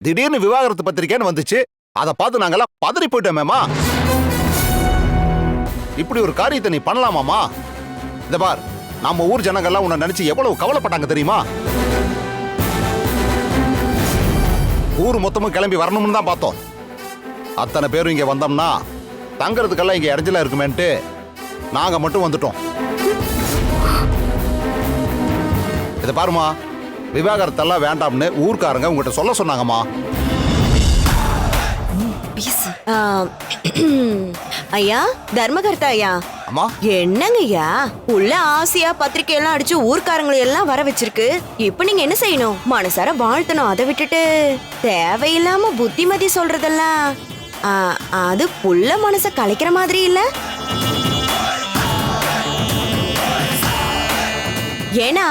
திடீர்னு விவாகரத்து பத்திரிக்கைன்னு வந்துச்சு. அதை பார்த்து நாங்கெல்லாம் பதறி போயிட்டோமேமா. இப்படி ஒரு காரியத்தை நீ பண்ணலாமாமா? இத பார், நம்ம ஊர் ஜனங்கள்லாம் உன்னை நினைச்சு எவ்வளவு கவலைப்பட்டாங்க தெரியுமா? ஊர் மொத்தமும் கிளம்பி வரணும்னு தான் பார்த்தோம். அத்தனை பேரும் இங்க வந்தோம்னா தங்கறதுக்கெல்லாம் இங்க இடைஞ்சலா இருக்குமேன்ட்டு நாங்க மட்டும் வந்துட்டோம். இதை பாருமா, விவாகரத்தெல்லாம் வேண்டாம்னு ஊர்க்காரங்க உங்ககிட்ட சொல்ல சொன்னாங்கம்மா. ஐயா, தர்மகர்த்தா ஐயா. அம்மா, என்னங்க ஐயா, உள்ள ஆசையா பத்திரிக்கை எல்லாம் அடிச்சு ஊர்க்காரங்களை எல்லாம் வர வச்சிருக்கு. இப்ப நீங்க என்ன செய்யணும்? மனசார வாழ்த்தணும். அதை விட்டுட்டு தேவையில்லாம புத்திமதி சொல்றதெல்லாம் அது புள்ள மனச கலைக்கிற மாதிரி இல்ல. ஏன்னா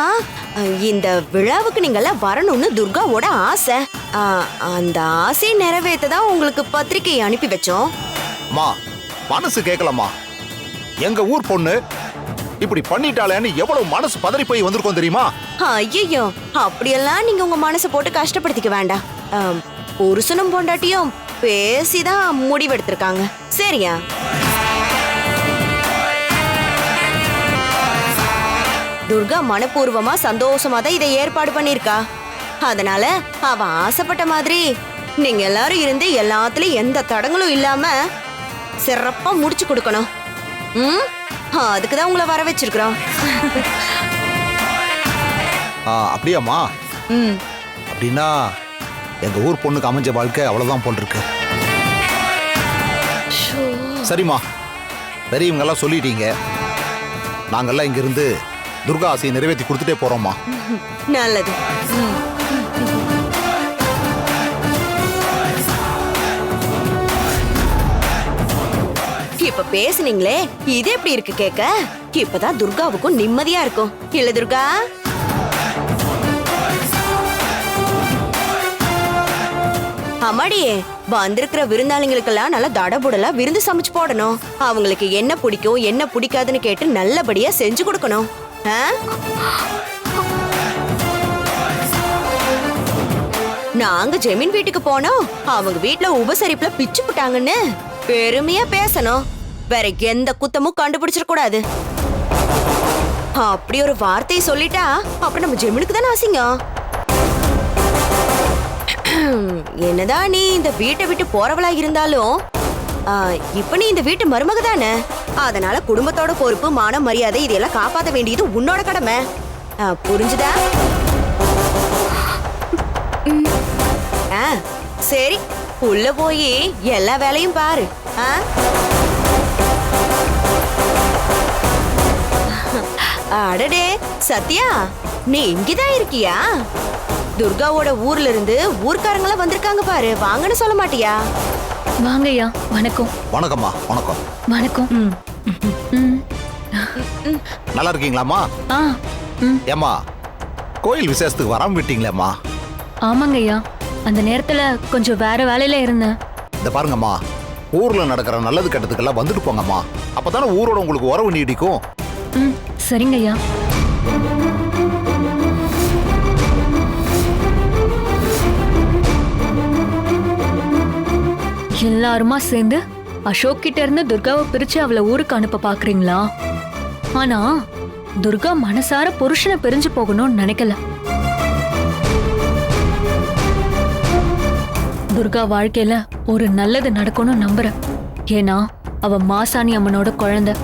இந்த விழாவுக்கு நீங்க எல்லாம் வரணும்னு துர்காவோட ஆசை. அந்த ஆசையை நிறைவேற்றதான் உங்களுக்கு பத்திரிகை அனுப்பி வச்சோம். அம்மா, மனசு கேட்கலம்மா. எங்க ஊர் பொண்ணு இப்படி பண்ணிட்டாளேன்னு எவ்வளவு மனசு பதறி போய் வந்திருக்கோம் தெரியுமா? ஐயோ, அப்படியெல்லாம் நீங்க உங்க மனசை போட்டு கஷ்டப்படுத்திக்க வேண்டாம். புருஷனும் பொண்டாட்டியும் பேசிதான் முடிவெடுத்திருக்காங்க. சரியா? துர்கா மனப்பூர்வமா சந்தோஷமா தான் இதை ஏற்பாடு பண்ணிருக்கா. அதனால அவ ஆசைப்பட்ட மாதிரி நீங்க எல்லாரும் இருந்து எல்லாத்துலயும் எந்த தடங்களும் இல்லாம சிறப்பா முடிச்சு கொடுக்கணும். அதுக்குதான் உங்களை வர வச்சிருக்கிறோம். அப்படியாம்மா? அப்படின்னா எங்க ஊர் பொண்ணுக்கு அமைஞ்ச வாழ்க்கை அவ்வளவுதான் போல் இருக்கு. சரிம்மா, பெரியவங்க எல்லாம் சொல்லிட்டீங்க. நாங்கெல்லாம் இங்க இருந்து துர்கா ஆசையை நிறைவேற்றி கொடுத்துட்டே போறோம்மா. நல்லது. இப்ப பேசுனீங்களே, இது எப்படி இருக்கு கேட்க? இப்பதான் துர்காவுக்கும் நிம்மதியா இருக்கும் இல்ல துர்கா? அம்மாடியே, வந்திருக்கிற விருந்தாளிங்களுக்கெல்லாம் நல்லா தடபுடலா விருந்து சமைச்சு போடணும். அவங்களுக்கு என்ன பிடிக்கும் என்ன பிடிக்காதுன்னு கேட்டு நல்லபடியா செஞ்சு கொடுக்கணும். நாங்க ஜெமீன் வீட்டுக்கு போனோம். அவங்க வீட்டுல உபசரிப்புல பிச்சு போட்டாங்கன்னு பெருமையா பேசணும். வேற எந்த குத்தமும் கண்டுபிடிச்சிட கூடாது. அப்படி ஒரு வார்த்தையை சொல்லிட்டா அப்புறம் நம்ம ஜெமீனுக்கு தானே அசிங்கம். என்னதான் நீ இந்த வீட்டை விட்டு போறவளா இருந்தாலும் இப்ப நீ இந்த வீட்டு மருமக தானே. அதனால குடும்பத்தோட பொறுப்பு, மான மரியாதை இதெல்லாம் காப்பாற்ற வேண்டியது உன்னோட கடமை. புரிஞ்சுதா? சரி, உள்ள போய் எல்லா வேலையும் பாரு. அடடே சத்யா, நீ இங்கதான் இருக்கியா? துர்காவோட ஊர்ல இருந்து ஊர்க்காரங்கள வந்திருக்காங்க பாரு. வாங்கன்னு சொல்ல மாட்டியா? வாங்கய்யா. வணக்கம். வணக்கம்மா. வணக்கம். வணக்கம். நல்லா இருக்கீங்களாம்மா? ஏம்மா, கோயில் விசேஷத்துக்கு வராம விட்டீங்களேம்மா? ஆமாங்கய்யா, அந்த நேரத்துல கொஞ்சம் வேற வேலையில இருந்தேன். இந்த பாருங்கம்மா, ஊர்ல நடக்கிற நல்லது கெட்டதுக்கெல்லாம் வந்துட்டு போங்கம்மா. அப்பதானே ஊரோட உங்களுக்கு உறவு நீடிக்கும். சரிங்கய்யா. எல்லாருமா சேர்ந்து அசோக் கிட்ட இருந்து துர்காவை பிரிச்சு அவளை ஊருக்கு அனுப்ப பாக்குறீங்களா? ஆனா துர்கா மனசார புருஷனை பிரிஞ்சு போகணும்னு நினைக்கல. துர்கா வாழ்க்கையில ஒரு நல்லது நடக்கணும்னு நம்புறேன். ஏன்னா அவ மாசாணி அம்மனோட குழந்தை.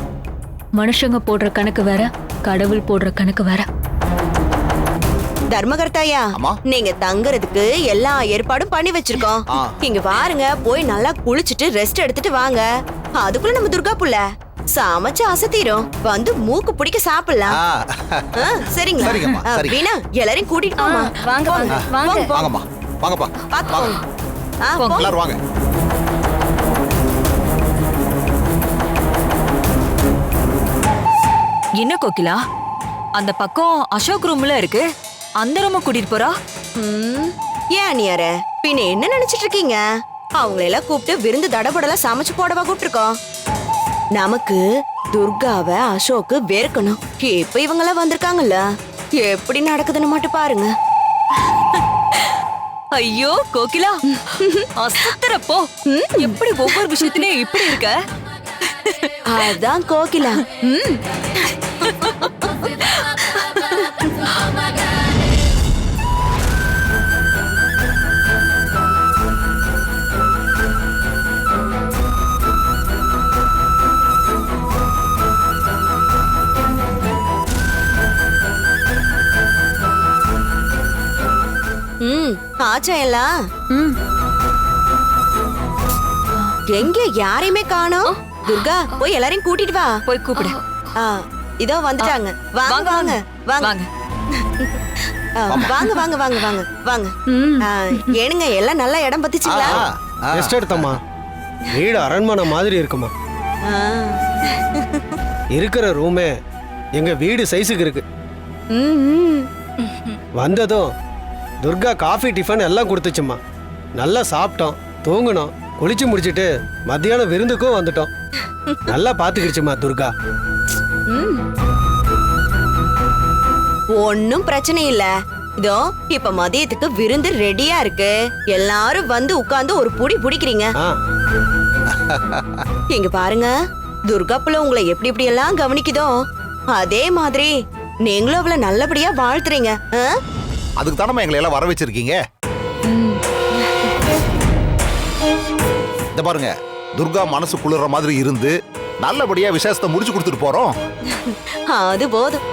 மனுஷங்க போடுற கணக்கு வேற, கடவுள் போடுற கணக்கு வேற. தர்மகர்த்தாயா, நீங்க தங்குறதுக்கு எல்லா ஏற்பாடும் பண்ணி வச்சிருக்கோம். இங்க பாருங்க, போய் நல்லா குளிச்சுட்டு ரெஸ்ட் எடுத்துட்டு வாங்க. அதுக்குள்ள நம்ம துர்கா புள்ள சமைச்சு அசத்திரும். வந்து மூக்கு பிடிக்க சாப்பிடலாம். சரிங்களா? வீணா, எல்லாரையும் கூட்டிட்டு போமா. வாங்க வாங்க வாங்க வாங்கம்மா. வாங்கப்பா. பாத்து எல்லாரும் வாங்க. என்ன கோகிலா, அந்த பக்கம் அசோக் ரூம்ல இருக்கு, அந்த ரூம் கூட்டிட்டு போறா? ஏன் அண்ணியார, பின்ன என்ன நினைச்சிட்டு இருக்கீங்க? அவங்களெல்லாம் கூப்பிட்டு விருந்து தடபடலாம் சமைச்சு போடவா கூப்பிட்டுருக்கோம். நமக்கு துர்காவை அசோக்கு வெறுக்கணும். இப்ப இவங்கெல்லாம் வந்திருக்காங்கல்ல, எப்படி நடக்குதுன்னு மட்டும் பாருங்க. ஐயோ கோகிலா, அசத்துறப்போ எப்படி ஒவ்வொரு விஷயத்திலயும் இப்படி இருக்க? அதான் கோகிலா. ஆச்சா எல்லாம் ம் எங்க யாரையுமே காணோம். துர்கா போய் எல்லாரையும் கூட்டிட்டு வா. போய் கூப்பிடு. ஆ, இதோ வந்துட்டாங்க. வாங்க வாங்க வாங்க வாங்க. வாங்க வாங்க வாங்க வாங்க வாங்க. ஏனுங்க எல்லாம் நல்ல இடம் பத்திச்சுங்களா? ரெஸ்ட் எடுத்தம்மா. வீடு அரண்மனை மாதிரி இருக்குமா. இருக்கிற ரூமே எங்க வீடு சைஸுக்கு இருக்கு. வந்ததும் துர்கா காஃபி டிஃபன் எல்லாம் கொடுத்துச்சும்மா. நல்லா சாப்பிட்டோம், தூங்கினோம், குளிச்சு முடிச்சிட்டு மத்தியானம் விருந்துக்கும் வந்துட்டோம். நல்லா பாத்துக்கிடுச்சுமா துர்கா. ஒன்னும் பிரச்சனை இல்ல. இதோ இப்ப மதியத்துக்கு விருந்து ரெடியா இருக்கு. எல்லாரும் வந்து உட்கார்ந்து ஒரு புடி புடிக்கிறீங்க. ஆ, இங்க பாருங்க, துர்கா புள்ள உங்களை எப்படி எப்படி எல்லாம் கவனிக்குதோ அதே மாதிரி நீங்களும் அவளை நல்லபடியா வாழ்த்துறீங்க. அதுக்கு தானே எங்களை எல்லாம் வர வச்சிருக்கீங்க. இந்த பாருங்க, துர்கா மனசு குளிர்ற மாதிரி இருந்து நல்லபடியா விசேஷத்தை முடிச்சு கொடுத்துட்டு போறோம். அது போதும்.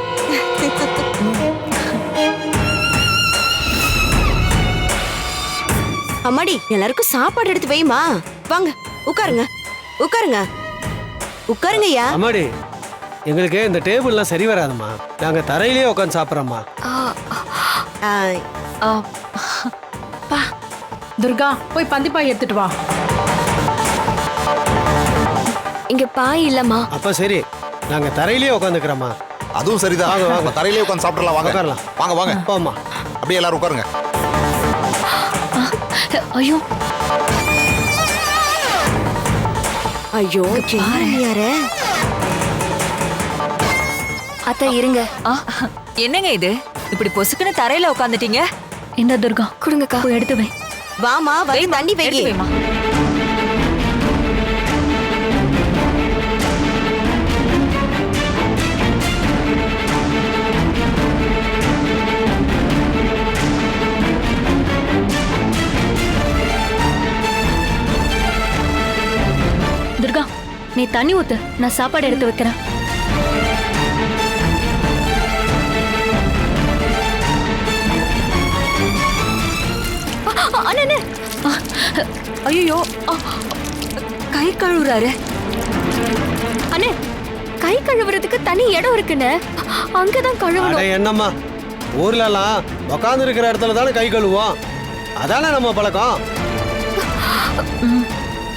அம்மாடி, எல்லாருக்கும் சாப்பாடு எடுத்து வைமா. வாங்க உட்காருங்க உட்காருங்க உட்காருங்கய்யா. அம்மாடி, எங்களுக்கு இந்த டேபிள்லாம் சரி வராதுமா. நாங்க தரையிலேயே உட்காந்து சாப்பிட்றோம்மா. பா துர்கா, போய் பந்திப்பாய் எடுத்துட்டு வா. இங்க பாய் இல்லம்மா. அப்ப சரி, நாங்க தரையிலேயே உட்காந்துக்கிறோம்மா. அதுவும் சரிதான். வாங்க, வாங்க. நம்ம தரையிலே உட்காந்து சாப்பிடலாம். வாங்க உட்காரலாம். வாங்க வாங்க. போம்மா. அப்படியே எல்லாரும் உட்காருங்க. ஐயோ ஐயோ யாரு? அத்தை இருங்க. என்னங்க இது, இப்படி பொசுக்குன்னு தரையில உட்காந்துட்டீங்க? இந்த துர்கா கொடுங்கக்கா. போய் எடுத்து வை. வாமா வந்து தண்ணி வை. எடுத்து வைம்மா. துர்கா, நீ தண்ணி ஊத்து, நான் சாப்பாடு எடுத்து வைக்கிறேன். அண்ணே, ஐயோ, கை கழுவுறாரு. அண்ணே, கை கழுவுறதுக்கு தனி இடம் இருக்குன்னு அங்கதான் அட கழுவணும். என்னம்மா, ஊர்லலாம் உட்காந்து இருக்கிற இடத்துல தானே கை கழுவோம். அதானே நம்ம பழக்கம்.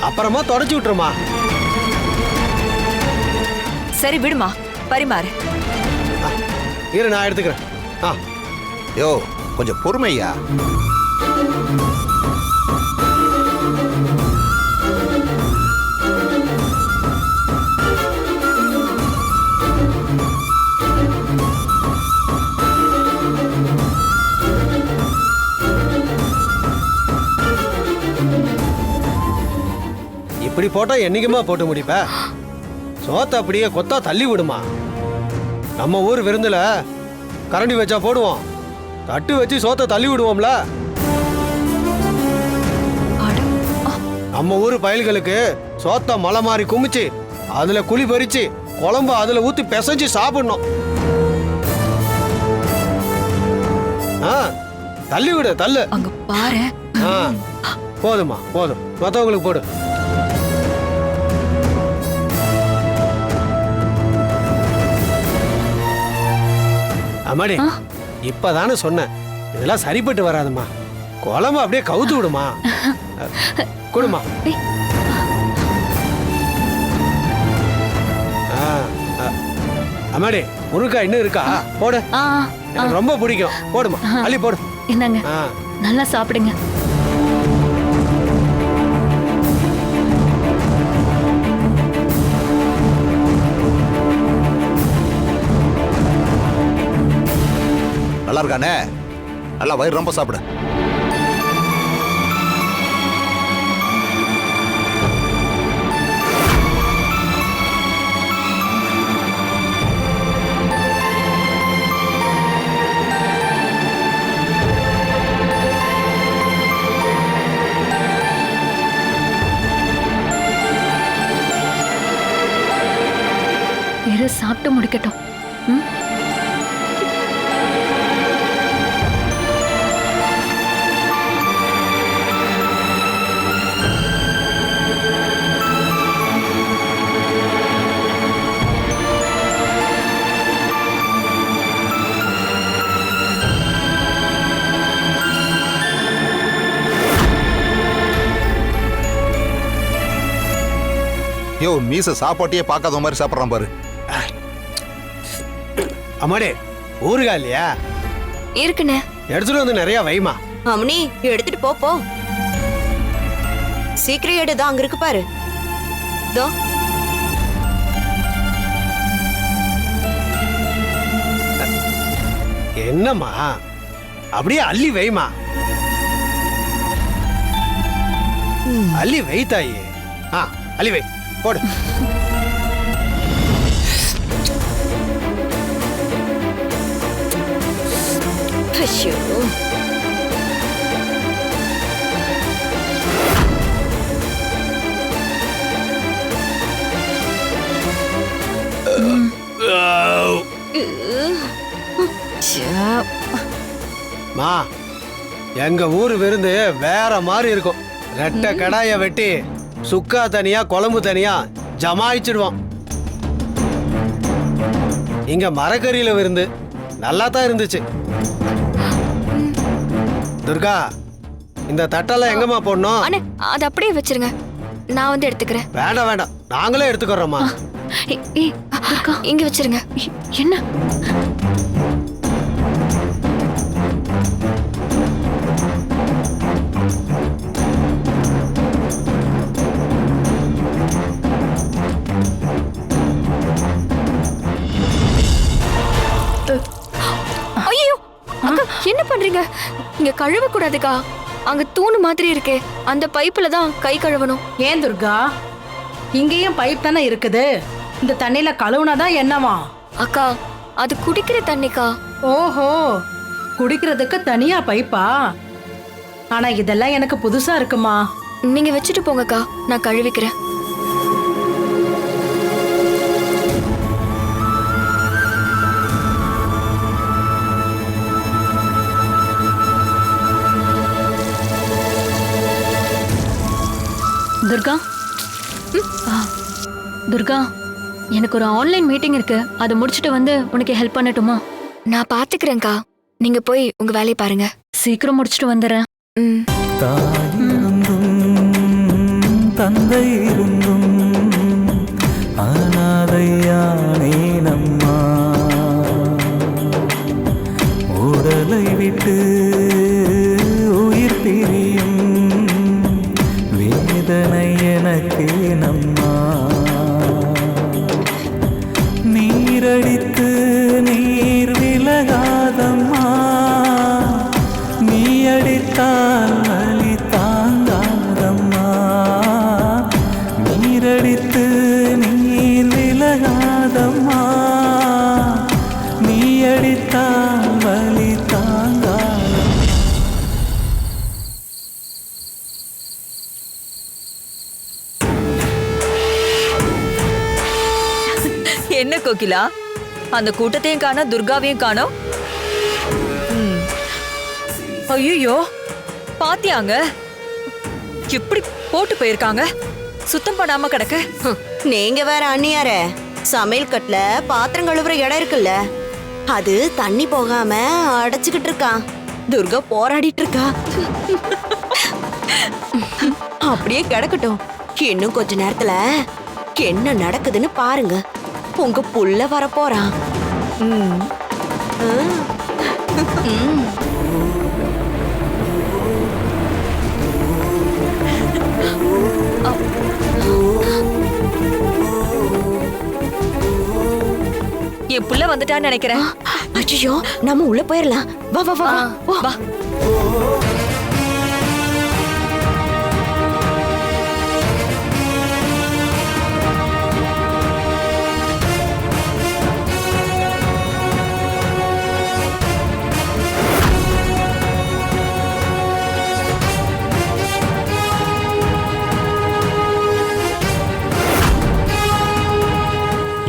அப்புறமா தொடச்சு விட்டுருமா. சரி விடுமா, பரிமாறு. இரு, நான் எடுத்துக்கிறேன். ஆ, யோ கொஞ்சம் பொறுமையா. இப்படி போட்டா என்னைக்குமா போட்டு முடிப்ப? சோத்தை அப்படியே கொத்தா தள்ளி விடுமா. நம்ம ஊர் விருந்துல கரண்டி வச்சா போடுவோம், தட்டு வச்சு சோத்தை தள்ளி விடுவோம்ல. நம்ம ஊர் பயல்களுக்கு சோத்தை மலை மாறி குமிச்சு அதுல குழி பறிச்சு குழம்பு அதுல ஊத்தி பிசைஞ்சு சாப்பிடணும். தள்ளி விடு, தள்ளு. அங்க பாரு. போதுமா, போதும். மத்தவங்களுக்கு போடு. அம்மாடி, இப்பதானே சொன்னேன், இதெல்லாம் சரிப்பட்டு வராதுமா. குழம்பு அப்படியே கவுத்து விடுமா. கொடுமா. அம்மாடி, முருங்காய் இன்னும் இருக்கா? போடு. எனக்கு ரொம்ப பிடிக்கும். போடுமா, அள்ளி போடு. என்னங்க, நல்லா சாப்பிடுங்க. நல்லா இருக்கானே? நல்லா வயிறு ரொம்ப சாப்பிடு. சாப்பிட்டு முடிக்கட்டும். ம்? யோ மீச சாப்பாட்டையே பார்க்காத மாதிரி சாப்பிட்றான் பாரு. அம்மாடே ஊருகா இல்லையா? இருக்குண்ணே. எடுத்துட்டு வந்து நிறைய வைமா. அம்மனி எடுத்துட்டு போ போ. சீக்கிரம் எடுதான் அங்க இருக்கு பாரு. தோ என்னம்மா அப்படியே அள்ளி வைமா. அள்ளி வை தாயி. அள்ளி வை போடு. ஐயோ. மா எங்க ஊர் விருந்து வேற மாதிரி இருக்கும். ரெட்டை கடாய வெட்டி சுக்கா தனியா குழம்பு தனியா ஜமாயிச்சிடுவோம். இங்க மரக்கறியில விருந்து நல்லா தான் இருந்துச்சு. துர்கா இந்த தட்டெல்லாம் எங்கம்மா போடணும்? அண்ணே அது அப்படியே வச்சிருங்க, நான் வந்து எடுத்துக்கிறேன். வேண்டாம் வேண்டாம், நாங்களே எடுத்துக்கிறோம்மா. ஏய், துர்கா, இங்க வச்சிருங்க. என்ன? ஐயோ அக்கா, என்ன பண்றீங்க? இங்க கழுவ கூடாதுக்கா. அங்க தூணு மாதிரி இருக்கே, அந்த பைப்புல தான் கை கழுவணும். ஏன் துர்கா, இங்கேயும் பைப் தானே இருக்குது, இந்த தண்ணியில கழுவுனாதான் என்னவா? அக்கா அது குடிக்கிற தண்ணிக்கா. ஓஹோ, குடிக்கிறதுக்கு தனியா பைப்பா? ஆனா இதெல்லாம் எனக்கு புதுசா இருக்குமா. நீங்க வச்சுட்டு போங்கக்கா, நான் கழுவிக்கிறேன். துர்கா, துர்கா, எனக்கு ஒரு ஆன்லைன் மீட்டிங் இருக்கு, அதை முடிச்சிட்டு வந்து உனக்கு ஹெல்ப் பண்ணட்டுமா? நான் பாத்துக்கிறேன்க்கா, நீங்க போய் உங்க வேலையை பாருங்க. சீக்கிரம் முடிச்சிட்டு வந்துடுறேன். ம். தந்தை இருந்தும் அனாதையானே நம்மா, உடலை விட்டு உயிர் பிரியும் வேதனை எனக்கு நம்மா, நீரடித்து நீர் விலகாதம்மா, நீ அடித்தால் வலி தாங்காதம்மா, நீரடித்து நீர் விலகாதம்மா, நீ அடித்தால் வலி தாங்காதம்மா. என்ன கோகிலா, அந்த கூட்டத்தையும் காணோம், துர்காவையும் காணோம். ஐயோ, பாத்தியாங்க எப்படி போட்டு போயிருக்காங்க, சுத்தம் பண்ணாம கிடக்கு. நீங்க வேற அண்ணியாரே, சமையல் கட்டுல பாத்திரம் கழுவுற இடம் இருக்குல்ல, அது தண்ணி போகாம அடைச்சுக்கிட்டு இருக்கான். துர்கா போராடிட்டு இருக்கா. அப்படியே கிடக்கட்டும், இன்னும் கொஞ்ச நேரத்துல என்ன நடக்குதுன்னு பாருங்க. உங்க புள்ள வரப்போறான். என் புள்ள வந்துட்டான்னு நினைக்கிறேன். ஐயோ, நம்ம உள்ள போயிடலாம். வா வா வா வா. வா.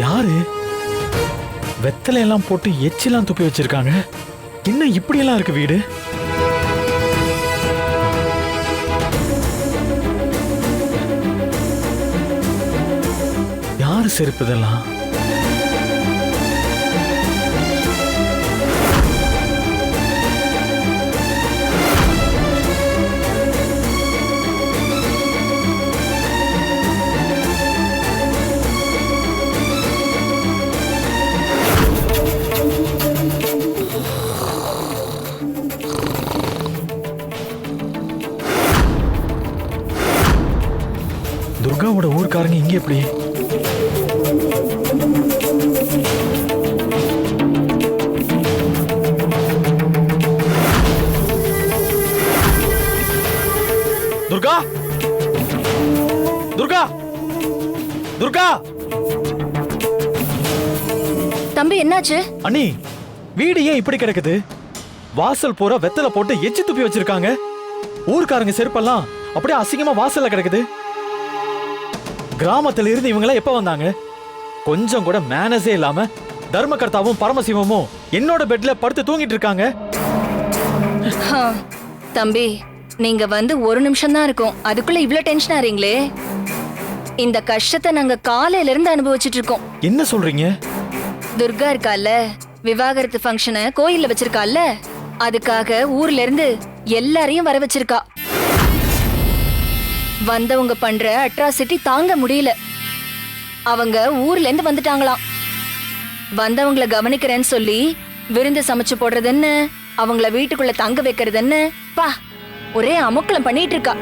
யாரு? வெத்தலை எல்லாம் போட்டு எச்சிலாம் துப்பி வச்சிருக்காங்க. இன்னும் இப்படி எல்லாம் இருக்கு வீடு. யாரு செருப்பு இதெல்லாம்? துர்காவோட ஊர்க்காரங்க இங்க எப்படி? துர்கா, துர்கா, துர்கா! தம்பி என்னாச்சு? அண்ணி, வீடு ஏன் இப்படி கிடக்குது? வாசல் பூரா வெத்தலை போட்டு எச்சி துப்பி வச்சிருக்காங்க. ஊர்க்காரங்க செருப்பெல்லாம் அப்படியே அசிங்கமா வாசல்ல கிடக்குது. கிராமத்துல இருந்து இவங்க எப்ப வந்தாங்க? கொஞ்சம் கூட மேனஸே இல்லாம தர்மகர்த்தாவும் பரமசிவமும் என்னோட பெட்ல படுத்து தூங்கிட்டு இருக்காங்க. தம்பி, நீங்க வந்து ஒரு நிமிஷம் தான் இருக்கும், அதுக்குள்ள இவ்ளோ டென்ஷன் ஆறீங்களே. இந்த கஷ்டத்தை நாங்க காலையில இருந்து அனுபவிச்சுட்டு இருக்கோம். என்ன சொல்றீங்க? துர்கா இருக்கால, விவாகரத்து ஃபங்க்ஷனை கோயில்ல வச்சிருக்கால, அதுக்காக ஊர்ல இருந்து எல்லாரையும் வர வச்சிருக்கா. வந்தவங்க பண்ற அட்ராசிட்டி தாங்க முடியல. அவங்க ஊர்ல இருந்து வந்துட்டாங்களாம். வந்தவங்கள கவனிக்கிறேன்னு சொல்லி விருந்து சமைச்சு போடுறது என்ன, அவங்கள வீட்டுக்குள்ள தங்க வைக்கிறது என்ன, பா ஒரே அமுக்கலம் பண்ணிட்டு இருக்கா.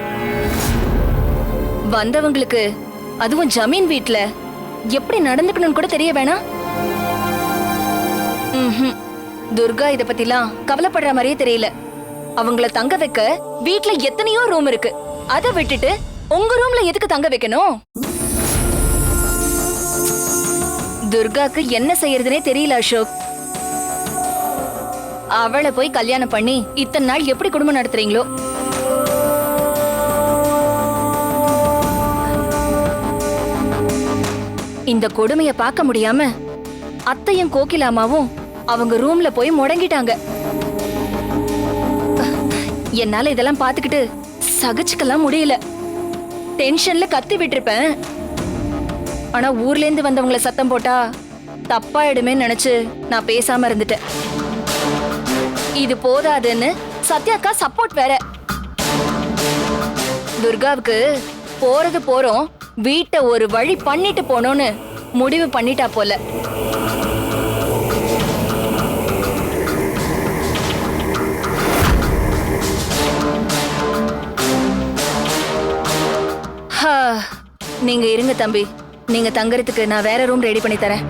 வந்தவங்களுக்கு அதுவும் ஜமீன் வீட்ல எப்படி நடந்துக்கணும்னு கூட தெரிய வேணாம். துர்கா இத பத்திலாம் கவலைப்படுற மாதிரியே தெரியல. அவங்கள தங்க வைக்க வீட்ல எத்தனையோ ரூம் இருக்கு, அதை விட்டுட்டு உங்க ரூம்ல எதுக்கு தங்க வைக்கணும்? துர்காக்கு என்ன செய்யறதுனே தெரியல அசோக். அவளை போய் கல்யாணம் பண்ணி இத்தனை நாள் எப்படி குடும்பம் நடத்துறீங்களோ? இந்த கொடுமைய பார்க்க முடியாம அத்தையும் கோகிலாமாவும் அவங்க ரூம்ல போய் முடங்கிட்டாங்க. என்னால இதெல்லாம் பாத்துக்கிட்டு சகிச்சுக்கலாம் முடியல. டென்ஷன்ல கத்தி விட்டுருப்பேன். ஆனா ஊர்ல இருந்து வந்தவங்கள சத்தம் போட்டா தப்பாயிடுமே நினைச்சு நான் பேசாம இருந்துட்டேன். இது போதாதுன்னு சத்யாக்கா சப்போர்ட் வேற. துர்காவுக்கு போறது போறோம், வீட்டை ஒரு வழி பண்ணிட்டு போனோன்னு முடிவு பண்ணிட்டா போல. நீங்க இருங்க தம்பி, நீங்க தங்கறதுக்கு நான் வேற ரூம் ரெடி பண்ணி தரேன்.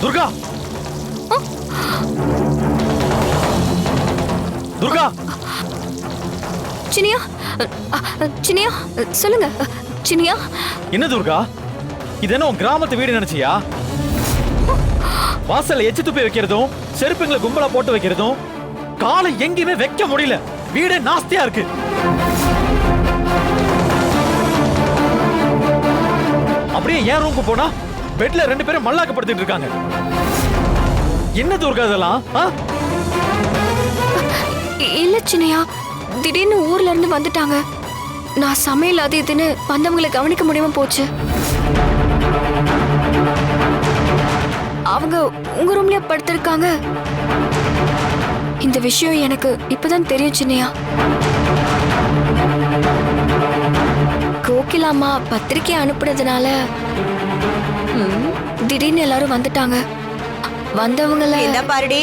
துர்கா, துர்கா! சினியா, சினியா சொல்லுங்க. சினியா, என்ன துர்கா, இது என்ன உன் கிராமத்து வீடு நினைச்சியா? வாசல்ல எச்சி துப்பி வைக்கிறதும் செருப்புங்களை கும்பலா போட்டு வைக்கிறதும் காலை எங்கேயுமே வைக்க முடியல. வீடே நாஸ்தியா இருக்கு. அப்படியே என் ரூமுக்கு போனா பெட்ல 2 பேரும் மல்லாக்கப்படுத்திட்டு இருக்காங்க. என்ன துர்கா இதெல்லாம்? இல்ல சினியா, திடீர்னு ஊர்ல இருந்து வந்துட்டாங்க. நான் சமையல் அது இதுன்னு வந்தவங்களை கவனிக்க முடியாம போச்சு. அவங்க உங்க ரூம்ல படுத்திருக்காங்க. இந்த விஷயம் எனக்கு இப்பதான் தெரியும் சின்னையா. கோகிலாமா பத்திரிக்கை அனுப்புனதுனால திடீர்னு எல்லாரும் வந்துட்டாங்க. வந்தவங்கள என்ன பாருடி,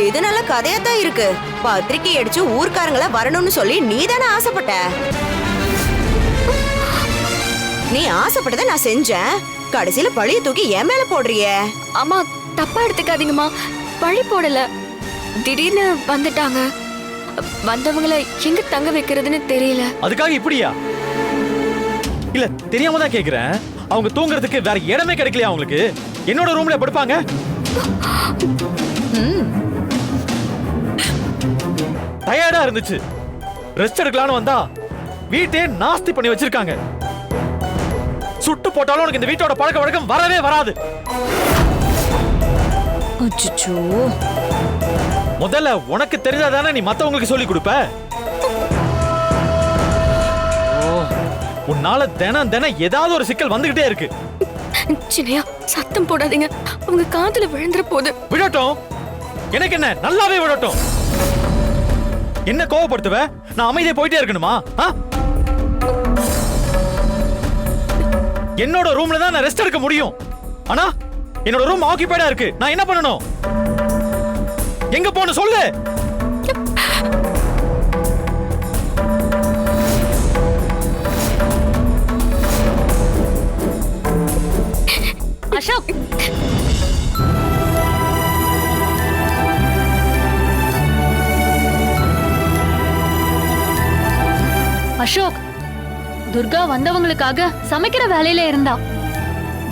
இது நல்ல கதையாத்தான் இருக்கு. பத்திரிக்கை அடிச்சு ஊர்க்காரங்கள வரணும்னு சொல்லி நீ தானே ஆசைப்பட்ட. நீ ஆசைப்பட்டதை நான் செஞ்சேன். கடைசியில பழிய தூக்கி என் மேல போடுறியே. அம்மா தப்பா எடுத்துக்காதீங்கம்மா, பழி போடல. திடீர்னு வந்துட்டாங்க. வந்தவங்கள எங்க தங்க வைக்கிறதுன்னு தெரியல. அதுக்காக இப்படியா? இல்ல தெரியாம தான் கேக்குறேன். அவங்க தூங்குறதுக்கு வேற இடமே கிடைக்கலையா அவங்களுக்கு? என்னோட ரூம்ல படுப்பாங்க. டயர்டா இருந்துச்சு, ரெஸ்ட் எடுக்கலாம்னு வந்தா வீட்டே நாஸ்தி பண்ணி வச்சிருக்காங்க. சுட்டு போட்டாலும் உனக்கு இந்த வீட்டோட பழக்க வழக்கம் வரவே வராது. அச்சச்சோ. முதல்ல உனக்கு தெரிஞ்சாதானே நீ மத்தவங்களுக்கு சொல்லி கொடுப்ப. உன்னால தினம் தினம் ஏதாவது ஒரு சிக்கல் வந்துகிட்டே இருக்கு. சின்னையா சத்தம் போடாதீங்க, அவங்க காதுல விழுந்துற போது. விடட்டும், எனக்கு என்ன, நல்லாவே விடட்டும். என்ன கோவப்படுத்துவ? நான் அமைதியா போயிட்டே இருக்கணுமா? என்னோட ரூம்ல தான் நான் ரெஸ்ட் எடுக்க முடியும். ஆனா என்னோட ரூம் ஆக்கிபைடா இருக்கு. நான் என்ன பண்ணணும்? எங்க போன சொல்லு. அசோக், அசோக், துர்கா வந்தவங்களுக்காக சமைக்கிற வேலையில இருந்தா.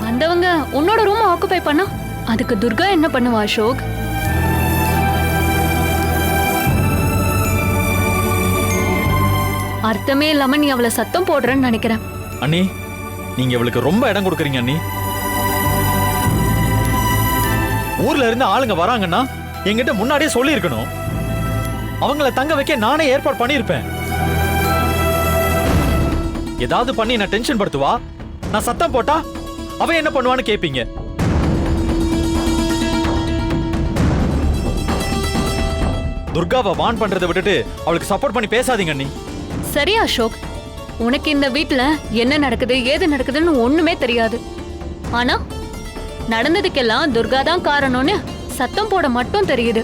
வந்தவங்க உன்னோட ரூம் ஆக்குபை பண்ணா அதுக்கு துர்கா என்ன பண்ணுவா அசோக்? அர்த்தமே இல்லாம நீ அவளை சத்தம் போடுறன்னு நினைக்கிறேன். அண்ணி, நீங்க இவளுக்கு ரொம்ப இடம் கொடுக்கறீங்க அண்ணி. ஊர்ல இருந்து ஆளுங்க வராங்கன்னா என்கிட்ட முன்னாடியே சொல்லி இருக்கணும். அவங்கள தங்க வைக்க நானே ஏற்பாடு பண்ணியிருப்பேன். ஏதாவது பண்ணி நான் டென்ஷன் படுத்துவா. நான் சத்தம் போட்டா அவ என்ன பண்ணுவான்னு கேப்பீங்க. துர்காவை வான் பண்றதை விட்டுட்டு அவளுக்கு சப்போர்ட் பண்ணி பேசாதீங்க அண்ணி. சரி அசோக், உனக்கு இந்த வீட்ல என்ன நடக்குது ஏது நடக்குதுன்னு ஒண்ணுமே தெரியாது. ஆனா நடந்ததுக்கெல்லாம் துர்கா தான் காரணம்னு சத்தம் போட மட்டும் தெரியுது.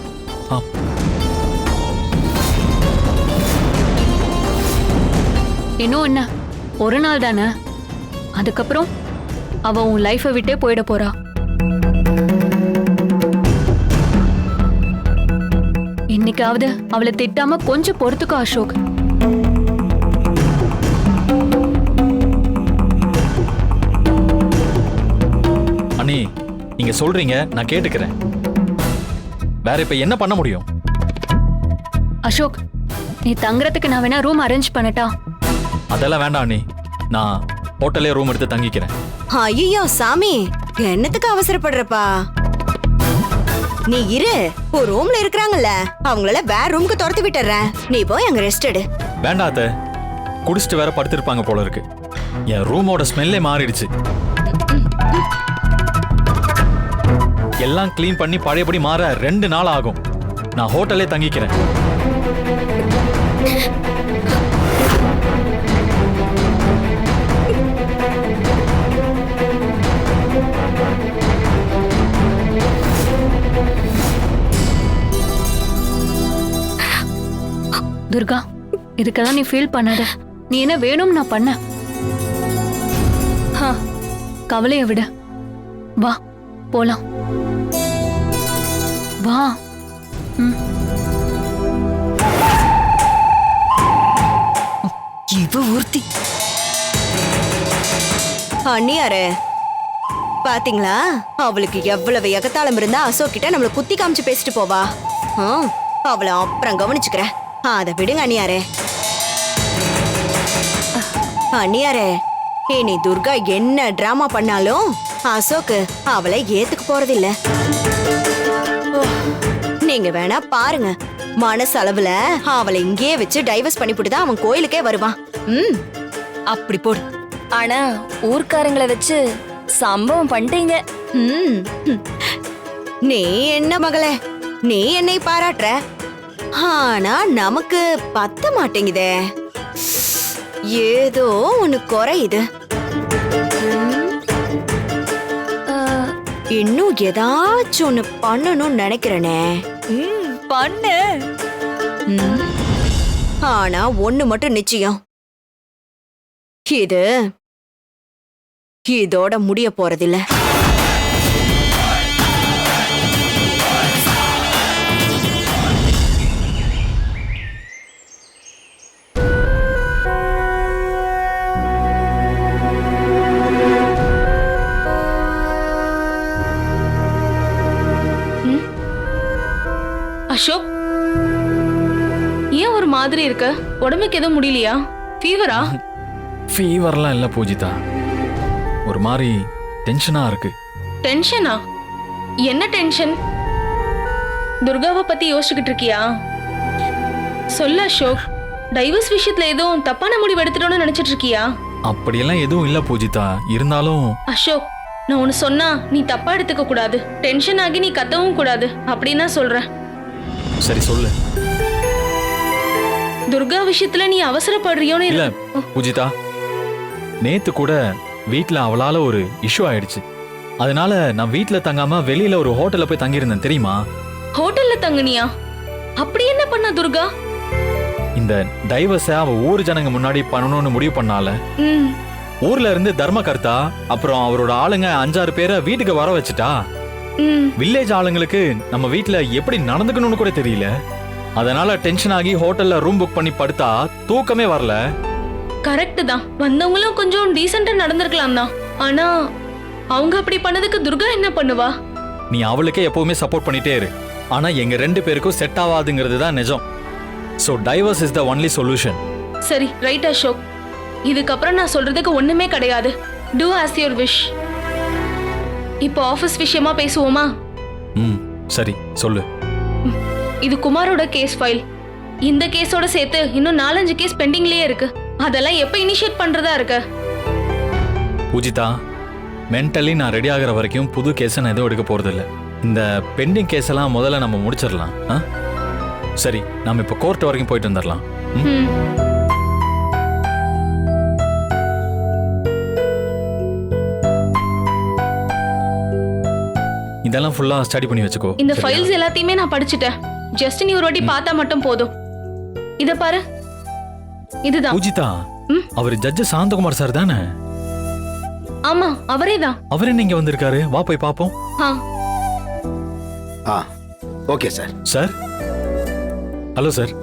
இன்னும் என்ன, ஒரு நாள் தானே, அதுக்கப்புறம் அவ உன் லைஃபை விட்டே போயிட போறா. இன்னைக்காவது அவளை திட்டாம கொஞ்சம் பொறுத்துக்கோ அசோக். அண்ணி, நீங்க சொல்றீங்க, நான் கேட்டுக்கிறேன். வேற இப்ப என்ன பண்ண முடியும்? அசோக், நீ தங்குறதுக்கு நான் வேணா ரூம் அரேஞ்ச் பண்ணட்டா? அதெல்லாம் வேண்டாம் அண்ணி, நான் ஹோட்டல்லே ரூம் எடுத்து தங்கிக்கிறேன். ஐயோ சாமி, என்னத்துக்கு அவசரப்படுறப்பா? நீ இரு, ஒரு ரூம்ல இருக்கிறாங்கல்ல, அவங்கள வேற ரூமுக்கு துரத்தி விட்டுறேன். நீ போய் அங்க ரெஸ்ட் எடு. வேண்டாம் அத்தை, குடிச்சிட்டு வேற படுத்திருப்பாங்க போல இருக்கு. என் ரூமோட ஸ்மெல்லே மாறிடுச்சு. எல்லாம் கிளீன் பண்ணி பழையபடி மாற 2 நாள் ஆகும். நான் ஹோட்டல்லே தங்கிக்கிறேன். துர்கா, இதுக்கெல்லாம் நீ ஃபீல் பண்ணாத. நீ என்ன வேணும் நான் பண்ண. கவலைய விட, வா போலாம். வா. இவ ஒருத்தி. அண்ணியாரே, பாத்தீங்களா அவளுக்கு எவ்வளவு எகத்தாளம் இருந்தா அசோக் கிட்ட நம்மள குத்தி காமிச்சு பேசிட்டு போவா. அவளை அப்புறம் கவனிச்சுக்கிறேன். அத விடுங்க அண்ணியாரே. அண்ணியாரே, இனி துர்கா என்ன டிராமா பண்ணாலும் அசோக் அவளை ஏத்துக்க போறதில்ல. நீங்க வேணா பாருங்க, மனசளவுல அவளை இங்கேயே வச்சு டைவர்ஸ் பண்ணிவிட்டு தான் அவன் கோயிலுக்கே வருவான். அப்படி போடு. ஆனா ஊர்க்காரங்களை வச்சு சம்பவம் பண்ணிட்டீங்க. நீ என்ன மகளே, நீ என்னை பாராட்டுற, ஆனா நமக்கு பத்த மாட்டேங்குதே. ஏதோ ஒண்ணு குறையுது. இன்னும் ஏதாச்சும் ஒண்ணு பண்ணணும்னு நினைக்கிறேனே. பண்ணு. ஆனா ஒண்ணு மட்டும் நிச்சயம், இது இதோட முடிய போறதில்ல. அசோக், ஏன் ஒரு மாதிரி இருக்க? உடம்புக்கு எதுவும் முடியலையா? ஃபீவரா? ஃபீவர்லாம் இல்ல பூஜிதா, ஒரு மாதிரி டென்ஷனா இருக்கு. டென்ஷனா? என்ன டென்ஷன்? துர்காவை பத்தி யோசிச்சுக்கிட்டு இருக்கியா? சொல்ல அசோக், டைவர்ஸ் விஷயத்துல எதுவும் தப்பான முடிவு எடுத்துட்டோன்னு நினைச்சிட்டு இருக்கியா? அப்படியெல்லாம் எதுவும் இல்ல பூஜிதா, இருந்தாலும் அசோக், நான் ஒன்னு சொன்னா நீ தப்பா எடுத்துக்க கூடாது. டென்ஷன் ஆகி நீ கத்தவும் கூடாது அப்படின்னா சொல்றேன். சரி சொல்லு. துர்கா விஷயத்துல நீ அவசரப்படுறியோன்னு இல்ல பூஜிதா, நேத்து கூட வீட்ல அவளால ஒரு இஷ்யூ ஆயிடுச்சு. அதனால நான் வீட்ல தங்காம வெளியில ஒரு ஹோட்டல்ல போய் தங்கியிருந்தேன் தெரியுமா? ஹோட்டல்ல தங்குனியா? அப்படி என்ன பண்ண துர்கா? இந்த டைவர்ஸ அவ ஊர் ஜனங்க முன்னாடி பண்ணணும்னு முடிவு பண்ணால. ஊர்ல இருந்து தர்மகர்த்தா அப்புறம் அவரோட ஆளுங்க 5-6 பேரை வீட்டுக்கு வர வச்சுட்டா. வில்லேஜ் ஆளுங்களுக்கு நம்ம வீட்ல எப்படி நடந்துக்கணும்னு கூட தெரியல. அதனால டென்ஷன் ஆகி ஹோட்டல்ல ரூம் புக் பண்ணி படுத்தா தூக்கமே வரல. கரெக்ட் தான், வந்தவங்களும் கொஞ்சம் டீசெண்டா நடந்திருக்கலாம் தான். ஆனா அவங்க அப்படி பண்ணதுக்கு துர்கா என்ன பண்ணுவா? நீ அவளுக்கே எப்பவுமே சப்போர்ட் பண்ணிட்டே இரு. ஆனா எங்க 2 பேருக்கும் செட் ஆகாதுங்கிறது தான் நிஜம். So divorce is the only solution. சரி, ரைட் அசோக். இதுக்கப்புறம் நான் சொல்றதுக்கு ஒண்ணுமே கிடையாது. Do as your wish. இப்போ ஆபீஸ் விஷயமா பேசுவோமா? சரி சொல்லு. இது குமாரோட கேஸ் ஃபைல். இந்த கேஸோட சேர்த்து இன்னும் 4-5 கேஸ் பெண்டிங்லயே இருக்கு. அதெல்லாம் எப்ப இனிஷியேட் பண்றதா இருக்கு? பூஜிதா, மென்டலி நான் ரெடி ஆகிற வரைக்கும் புது கேஸை நான் எதுவும் எடுக்க போறது இல்ல. இந்த பெண்டிங் கேஸ் எல்லாம் முதல்ல நம்ம முடிச்சிடலாம். சரி, நாம இப்ப கோர்ட் வரைக்கும் போயிட்டு வந்துடலாம். இதெல்லாம் ஃபுல்லா ஸ்டடி பண்ணி வச்சுக்கோ. இந்த ஃபைல்ஸ் எல்லாத்தையுமே நான் படிச்சிட்டேன். ஜஸ்ட் நீ ஒரு வாட்டி பார்த்தா மட்டும் போதும். இத பாரு, இதுதான். பூஜிதா, அவர் ஜட்ஜ் சாந்தகுமார் சார் தானே? ஆமா, அவரே தான். அவர் என்ன இங்க வந்திருக்காரு? வா போய் பாப்போம். Okay sir. Sir, hello sir.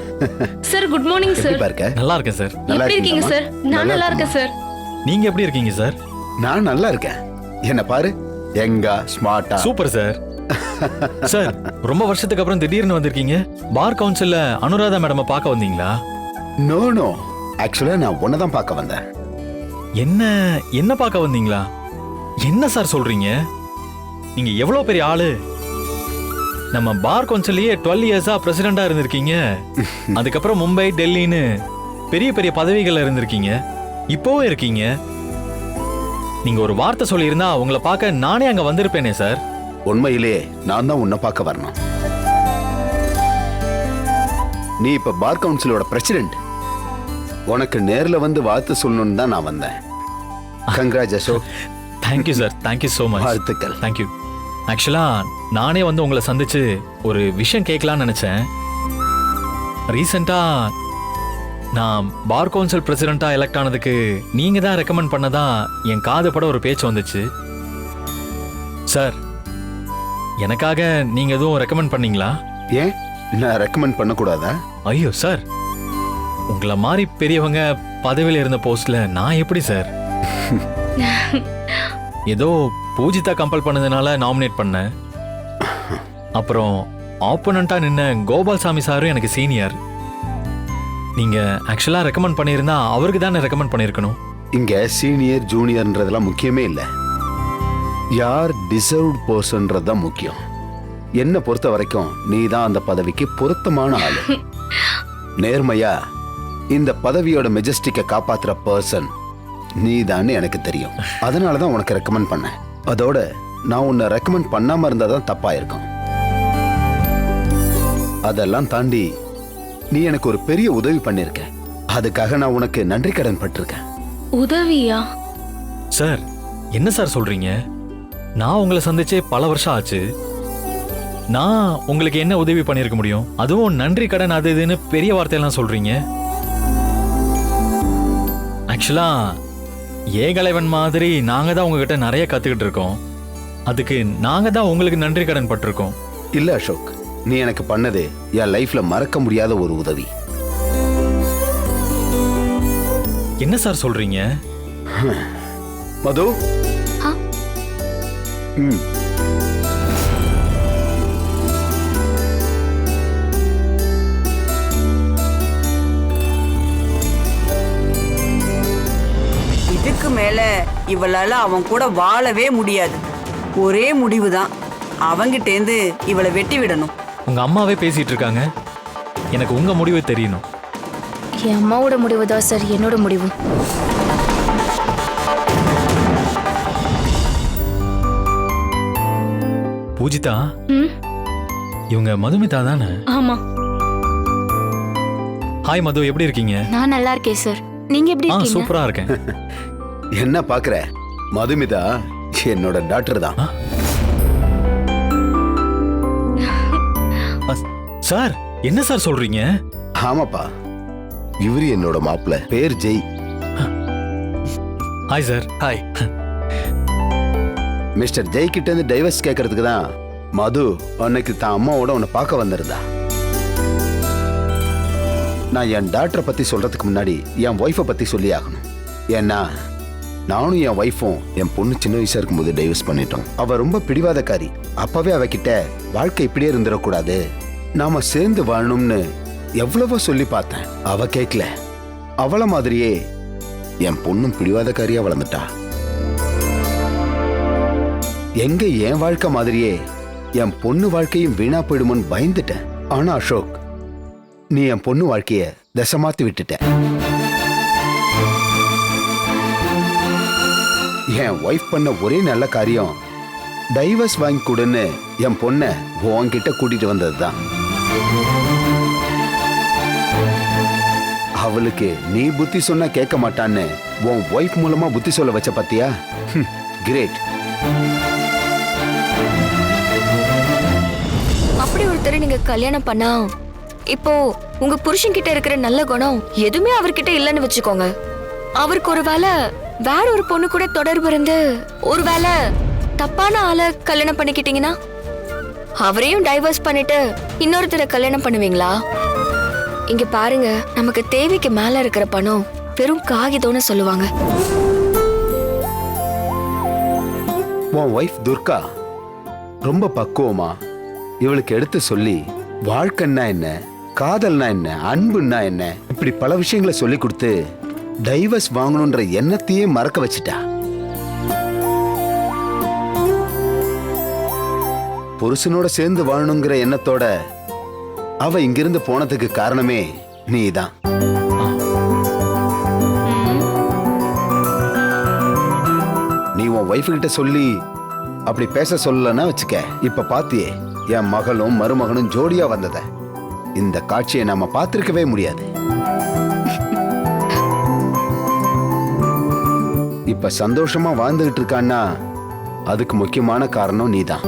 Sir, good morning sir. நல்லா இருக்கேன் சார். எப்படி இருக்கீங்க சார்? நான் நல்லா இருக்கேன் சார். நீங்க எப்படி இருக்கீங்க சார்? நான் நல்லா இருக்கேன். என்ன பாரு, எங்க ஸ்மார்ட்டா. Super sir. சார், ரொம்ப வருஷத்துக்கு அப்புறம் திடீர்னு வந்திருக்கீங்க. பார் கவுன்சில்ல அனுராதா மேடம் பார்க்க வந்தீங்களா? நோ, ஆக்சுவலா நான் உன்னதான் பார்க்க வந்தேன். என்ன பார்க்க வந்தீங்களா? என்ன சார் சொல்றீங்க? நீங்க எவ்வளவு பெரிய ஆளு. நம்ம பார் கவுன்சில்லயே 12 இயர்ஸா பிரசிடெண்டா இருந்திருக்கீங்க. அதுக்கப்புறம் மும்பை, டெல்லின்னு பெரிய பெரிய பதவிகள்ல இருந்திருக்கீங்க. இப்போவும் இருக்கீங்க. நீங்க ஒரு வார்த்தை சொல்லியிருந்தா உங்களை பார்க்க நானே அங்க வந்திருப்பேனே சார். உண்மையிலே நான் தான் உன்னை பார்க்க வரணும். நீ இப்ப பார் கவுன்சிலோட பிரசிடென்ட். உனக்கு நேர்ல வந்து வாழ்த்து சொல்லணும்னு தான் நான் வந்தேன். Congrats Ashok. Thank you sir, thank you so much. வாழ்த்துக்கள். தேங்க்யூ. ஆக்சுவலா நானே வந்து உங்களை சந்திச்சு ஒரு விஷயம் கேட்கலான்னு நினைச்சேன். ரீசெண்டா நான் பார் கவுன்சில் பிரசிடென்டா எலெக்ட் ஆனதுக்கு நீங்க தான் ரெக்கமெண்ட் பண்ணதா என் காதுபட ஒரு பேச்சு வந்துச்சு. சார், எனக்காக நீங்க எதுவும் ரெக்கமெண்ட் பண்ணீங்களா? ஏன் நான் ரெக்கமெண்ட் பண்ணக்கூடாதா? ஐயோ சார், உங்களை மாதிரி பெரியவங்க பதவியில் இருந்த போஸ்ட்ல நான் எப்படி சார்? ஏதோ பூஜிதா கம்பல் பண்ணதுனால நாமினேட் பண்ணேன். அப்புறம் ஆப்போனண்டா நின்ன கோபால்சாமி சாரும் எனக்கு சீனியர். நீங்க ஆக்சுவலா ரெக்கமெண்ட் பண்ணியிருந்தா அவருக்கு தானே ரெக்கமெண்ட் பண்ணியிருக்கணும். இங்க சீனியர் ஜூனியர்ன்றதெல்லாம் முக்கியமே இல்லை. யார் டிசர்வ்ட் பர்சன்றது முக்கியம். என்ன பொறுத்த வரைக்கும் நீ தான் அந்த பதவிக்கு பொருத்தமான ஆளு. நேர்மையா இந்த பதவியோட மெஜஸ்டிக்கை காப்பாத்துற பர்சன் நீ தான் எனக்கு தெரியும். அதனாலதான் உனக்கு ரெக்கமெண்ட் பண்ணேன். அதோட நான் உன்னை ரெக்கமெண்ட் பண்ணாம இருந்தாதான் தப்பா இருக்கும். அதெல்லாம் தாண்டி நீ எனக்கு ஒரு பெரிய உதவி பண்ணிருக்க. அதுக்காக நான் உனக்கு நன்றி கடன் பட்டிருக்கேன். உதவியா? சார், என்ன சார் சொல்றீங்க? நான் உங்களை சந்திச்சே பல வருஷம் ஆச்சு. நான் உங்களுக்கு என்ன உதவி பண்ணிருக்க முடியும்? அதுவும் நன்றி கடன் அது இதுன்னு பெரிய வார்த்தையெல்லாம் சொல்றீங்க. ஆக்சுவலா ஏகலைவன் மாதிரி நாங்க தான் உங்ககிட்ட நிறைய கத்துக்கிட்டு இருக்கோம். அதுக்கு நாங்க தான் உங்களுக்கு நன்றி கடன் பட்டிருக்கோம். இல்ல அசோக், நீ எனக்கு பண்ணது என் லைஃப்ல மறக்க முடியாத ஒரு உதவி. என்ன சார் சொல்றீங்க? மது. ம். இதுக்கு மேல இவளால அவன் கூட வாழவே முடியாது. ஒரே முடிவுதான், அவங்கிட்டேந்து இவளை வெட்டி விடணும். உங்க அம்மாவே பேசிட்டு இருக்காங்க. எனக்கு உங்க முடிவு தெரியணும். என் அம்மாவோட முடிவு தான் சார் என்னோட முடிவு. பூஜிதா, ம், இவங்க மதுமிதா தானே? ஆமா. ஹாய் மது, எப்படி இருக்கீங்க? நான் நல்லா இருக்கேன் சார். நீங்க எப்படி இருக்கீங்க? சூப்பரா இருக்கேன். என்ன பாக்குற? மதுமிதா என்னோட டாக்டர் தான். சார், என்ன சார் சொல்றீங்க? ஆமாப்பா, இவரு என்னோட மாப்பிள்ள, பேர் Jai. Hi sir. Hi. Mister Jai கிட்ட இருந்து டைவர்ஸ் கேட்கறதுக்கு தான் மது அன்னைக்கு தான் அம்மாவோட உன்னை பார்க்க வந்திருந்தா. நான் என் டாக்டரை பத்தி சொல்றதுக்கு முன்னாடி என் ஒய்ஃபை பத்தி சொல்லி ஆகணும். ஏன்னா நானும் என் ஒய்ஃபும் என் பொண்ணு சின்ன வயசா இருக்கும்போது டைவர்ஸ் பண்ணிட்டோம். அவ ரொம்ப பிடிவாதக்காரி. அப்பவே அவகிட்ட வாழ்க்கை இப்படியே இருந்துடக்கூடாது, நாம சேர்ந்து வாழணும்னு எவ்வளவோ சொல்லி பார்த்தேன். அவ கேட்கல. அவள மாதிரியே என் பொண்ணும் பிடிவாதக்காரியா வளர்ந்துட்டா. எங்க என் வாழ்க்கை மாதிரியே என் பொண்ணு வாழ்க்கையும் வீணா போயிடுமோன்னு பயந்துட்டேன். ஆனா அசோக், நீ என் பொண்ணு வாழ்க்கைய தசை மாத்தி விட்டுட்ட. என் ஒய்ஃப் பண்ண ஒரே நல்ல காரியம் டைவர்ஸ் வாங்கி கொடுன்னு என் பொண்ண உன்கிட்ட கூட்டிட்டு வந்ததுதான். அவளுக்கு நீ புத்தி சொன்னா கேட்க மாட்டான்னு உன் ஒய்ஃப் மூலமா புத்தி சொல்ல வச்ச பத்தியா? கிரேட். அப்படி ஒருத்தர் நீங்க கல்யாணம் பண்ணா இப்போ உங்க புருஷன் கிட்ட இருக்கிற நல்ல குணம் எதுவுமே அவர்கிட்ட இல்லைன்னு வச்சுக்கோங்க. அவருக்கு ஒருவேளை வேற ஒரு பொண்ணு கூட தொடர்பு இருந்து ஒருவேளை தப்பான ஆளை கல்யாணம் பண்ணிக்கிட்டீங்கன்னா அவரையும் டைவர்ஸ் பண்ணிட்டு இன்னொருத்தரை கல்யாணம் பண்ணுவீங்களா? இங்க பாருங்க, நமக்கு தேவைக்கு மேல இருக்கிற பணம் வெறும் காகிதம்னு சொல்லுவாங்க. உன் ஒய்ஃப் துர்கா ரொம்ப பக்குவமா இவளுக்கு எடுத்து சொல்லி வாழ்க்கைன்னா என்ன, காதல்னா என்ன, அன்புன்னா என்ன, இப்படி பல விஷயங்களை சொல்லி கொடுத்து டைவர்ஸ் வாங்கணும்ன்ற எண்ணத்தையே மறக்க வச்சுட்டா. புருஷனோட சேர்ந்து வாழணுங்கிற எண்ணத்தோட அவ இங்கிருந்து போனதுக்கு காரணமே நீதான். நீ உன் ஒய்ஃபு கிட்ட சொல்லி அப்படி பேச சொல்லலன்னா வச்சுக்க, இப்ப பாத்தியே என் மகளும் மருமகனும் ஜோடியா வந்தத. இந்த காட்சியை நாம பார்த்திருக்கவே முடியாது. இப்ப சந்தோஷமா வாழ்ந்துகிட்டு இருக்கான்னா அதுக்கு முக்கியமான காரணம் நீதான்.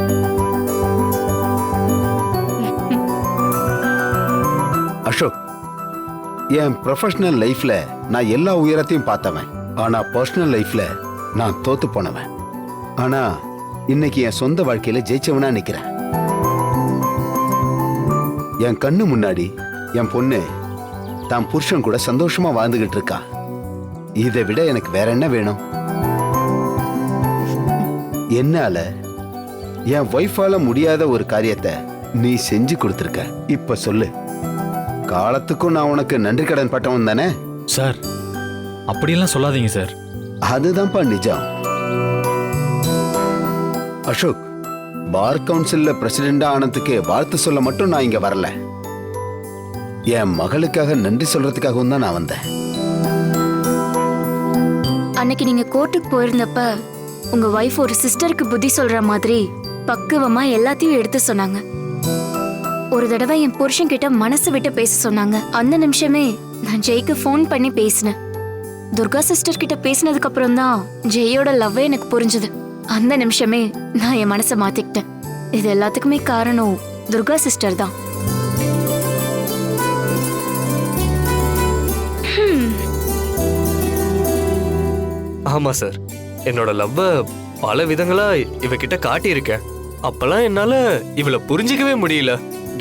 அசோக், என் ப்ரொஃபஷனல் லைஃப்ல நான் எல்லா உயரத்தையும் பார்த்தவன். ஆனா பர்சனல் லைஃப்ல நான் தோத்து போனவன். ஆனா இன்னைக்கு என் சொந்த வாழ்க்கையில ஜெயிச்சவனா நிக்கிறேன். என் கண்ணு முன்னாடி என் பொண்ணு தான் புருஷன் கூட சந்தோஷமா வாழ்ந்துகிட்டு இருக்கா. இதை விட எனக்கு வேற என்ன வேணும்? என்னால என் ஒய்ஃபால முடியாத ஒரு காரியத்தை நீ செஞ்சு கொடுத்துருக்க. இப்ப சொல்லு, காலத்துக்கும் நான் உனக்கு நன்றி கடன் பட்டவன் தானே? சார், அப்படியெல்லாம் சொல்லாதீங்க சார். அதுதான்ப்பா நிஜம். அசோக், பார் கவுன்சில்ல பிரசிடெண்டா ஆனதுக்கு வாழ்த்து சொல்ல மட்டும் நான் இங்க வரல. என் மகளுக்காக நன்றி சொல்றதுக்காகவும் தான் நான் வந்தேன். அன்னைக்கு நீங்க கோர்ட்டுக்கு போயிருந்தப்ப உங்க வைஃப் ஒரு சிஸ்டருக்கு புத்தி சொல்ற மாதிரி பக்குவமா எல்லாத்தையும் எடுத்து சொன்னாங்க. ஒரு தடவை என் புருஷன் கிட்ட மனசு விட்டு பேச சொன்னாங்க. அந்த நிமிஷமே நான் ஜெய்க்கு ஃபோன் பண்ணி பேசினேன். துர்கா சிஸ்டர் கிட்ட பேசினதுக்கு அப்புறம் தான் ஜெயோட லவ்வே எனக்கு புரிஞ்சுது. அந்த நிமிஷமே நான் என் மனசை மாத்திக்கிட்டேன். இது எல்லாத்துக்குமே காரணம் துர்கா சிஸ்டர் தான். ஆமா சார், என்னோட லவ்வ பல விதங்களா இவகிட்ட காட்டியிருக்கேன். அப்பெல்லாம் என்னால இவளை புரிஞ்சிக்கவே முடியல.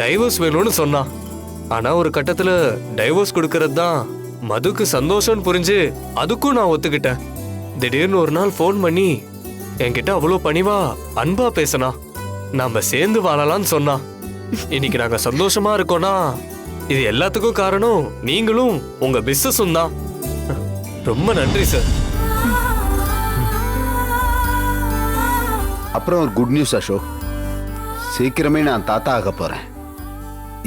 டைவோர்ஸ் வேணும்னு சொன்னா. ஆனா ஒரு கட்டத்துல டைவோர்ஸ் கொடுக்கறது தான் மதுக்கு சந்தோஷம்னு புரிஞ்சு அதுக்கும் நான் ஒத்துக்கிட்டேன். திடீர்னு ஒரு நாள் ஃபோன் பண்ணி என்கிட்ட அவ்வளோ பணிவா அன்பா பேசினா. நாம சேர்ந்து வாழலாம்னு சொன்னா. இன்னைக்கு நாங்க சந்தோஷமா இருக்கோம்னா இது எல்லாத்துக்கும் காரணம் நீங்களும் உங்க பிசினஸும் தான். ரொம்ப நன்றி சார். அப்புறம் ஒரு குட் நியூஸ் அசோக், சீக்கிரமே நான் தாத்தா ஆக போறேன்.